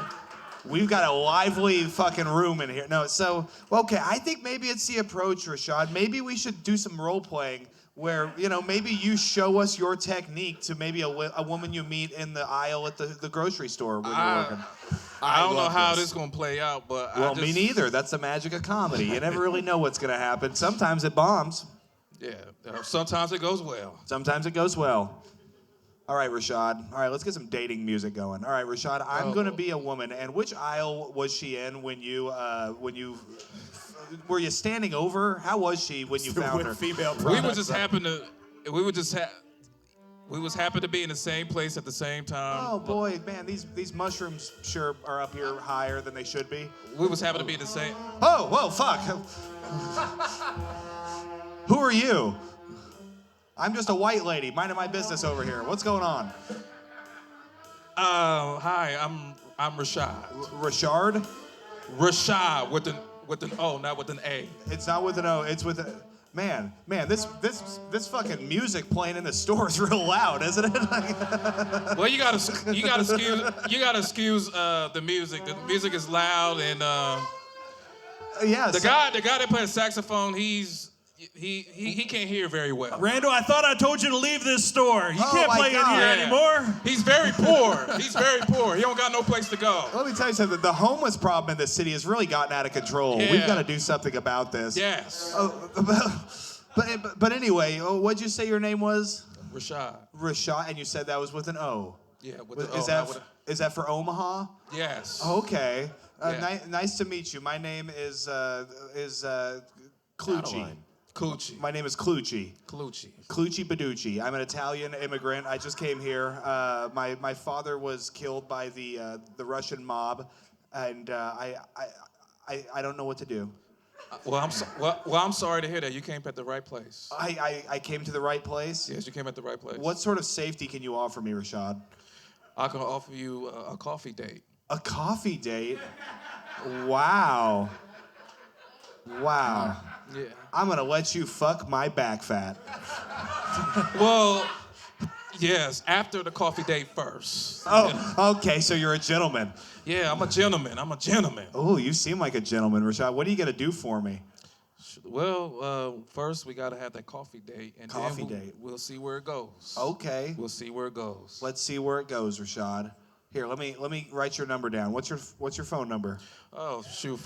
We've got a lively fucking room in here. No, so okay. I think maybe it's the approach, Rashad. Maybe we should do some role playing where maybe you show us your technique to maybe a woman you meet in the aisle at the grocery store when you're working. I don't know love how this. this gonna play out, but Well, me neither. That's the magic of comedy. You never really know what's gonna happen. Sometimes it bombs. Yeah, sometimes it goes well. Sometimes it goes well. All right, Rashad. All right, let's get some dating music going. All right, Rashad, I'm gonna be a woman. And which aisle was she in when you were you standing over? How was she when you found her? Female We was just happen to be in the same place at the same time. Oh boy, man, these mushrooms sure are up here higher than they should be. We was happen to be in the same. Oh, whoa, fuck. Who are you? I'm just a white lady minding my business over here. What's going on? Hi, I'm Rashad. Rashard? Rashad with an O, not with an A. It's not with an O. It's with a man. This fucking music playing in the store is real loud, isn't it? Well, you gotta excuse the music. The music is loud, and Yeah. the guy that plays saxophone, he can't hear very well. Randall, I thought I told you to leave this store. You Oh can't my play in God. here Yeah. anymore. He's very poor. He don't got no place to go. Let me tell you something. The homeless problem in this city has really gotten out of control. Yeah. We've got to do something about this. Yes. But anyway, what'd you say your name was? Rashad. Rashad, and you said that was with an O. Yeah, with the O. Is not with is that for Omaha? yes. Okay. Yeah. Nice to meet you. My name is Clucci. Coochie. My name is Clucci. Coochie. Clucci Beducci. I'm an Italian immigrant. I just came here. My father was killed by the Russian mob, and I don't know what to do. Well, I'm sorry to hear that. You came at the right place. I came to the right place. Yes, you came at the right place. What sort of safety can you offer me, Rashad? I can offer you a coffee date. A coffee date? Wow. Wow. Yeah. I'm gonna let you fuck my back fat. Well, yes, after the coffee date first. Oh, okay, so you're a gentleman. Yeah, I'm a gentleman. Oh, you seem like a gentleman, Rashad. What are you gonna do for me? Well, first we gotta have that coffee date, and Coffee then date. we'll see where it goes. Okay. We'll see where it goes. Let's see where it goes, Rashad. Here, let me write your number down. What's your phone number? Oh shoot,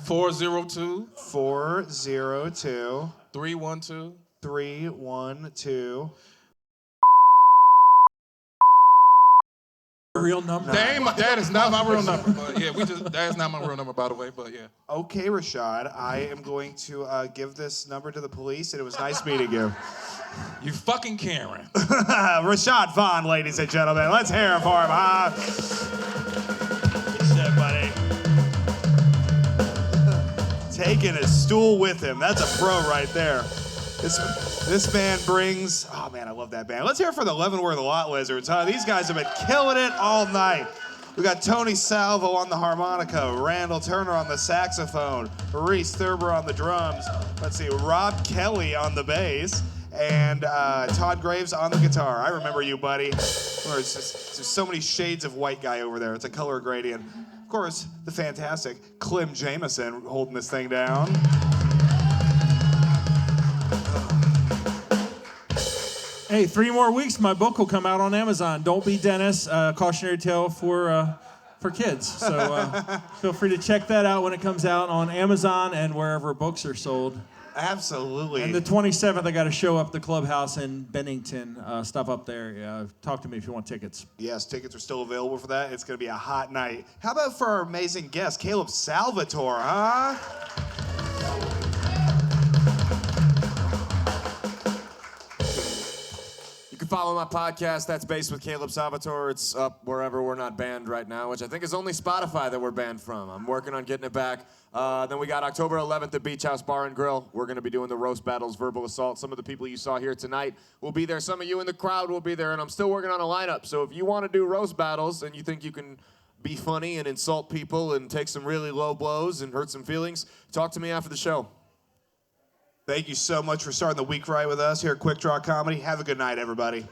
402 402 312 312. Real number. That is not my real number. But yeah, that is not my real number, by the way. But yeah. Okay, Rashad, I am going to give this number to the police, and it was nice meeting you. You fucking Karen. Rashad Vaughn, ladies and gentlemen. Let's hear it for him, huh? Good shit, buddy. Taking his stool with him. That's a pro right there. This man brings... Oh, man, I love that band. Let's hear it for the Leavenworth Lot Lizards, huh? These guys have been killing it all night. We got Tony Salvo on the harmonica, Randall Turner on the saxophone, Reese Thurber on the drums. Let's see, Rob Kelly on the bass, and Todd Graves on the guitar. I remember you, buddy. There's just so many shades of white guy over there. It's a color gradient. Of course, the fantastic Clem Jameson holding this thing down. Hey, 3 more weeks, my book will come out on Amazon. Don't Be Dennis, cautionary tale for kids. So feel free to check that out when it comes out on Amazon and wherever books are sold. Absolutely. And the 27th, I got to show up at the Clubhouse in Bennington. Stop up there. Talk to me if you want tickets. Yes, tickets are still available for that. It's going to be a hot night. How about for our amazing guest, Caleb Salvatore, huh? You can follow my podcast, That's Based with Caleb Salvatore. It's up wherever we're not banned right now, which I think is only Spotify that we're banned from. I'm working on getting it back. Then we got October 11th at Beach House Bar and Grill. We're going to be doing the roast battles, verbal assault. Some of the people you saw here tonight will be there. Some of you in the crowd will be there, and I'm still working on a lineup. So if you want to do roast battles and you think you can be funny and insult people and take some really low blows and hurt some feelings, talk to me after the show. Thank you so much for starting the week right with us here at Quik Draw Comedy. Have a good night, everybody.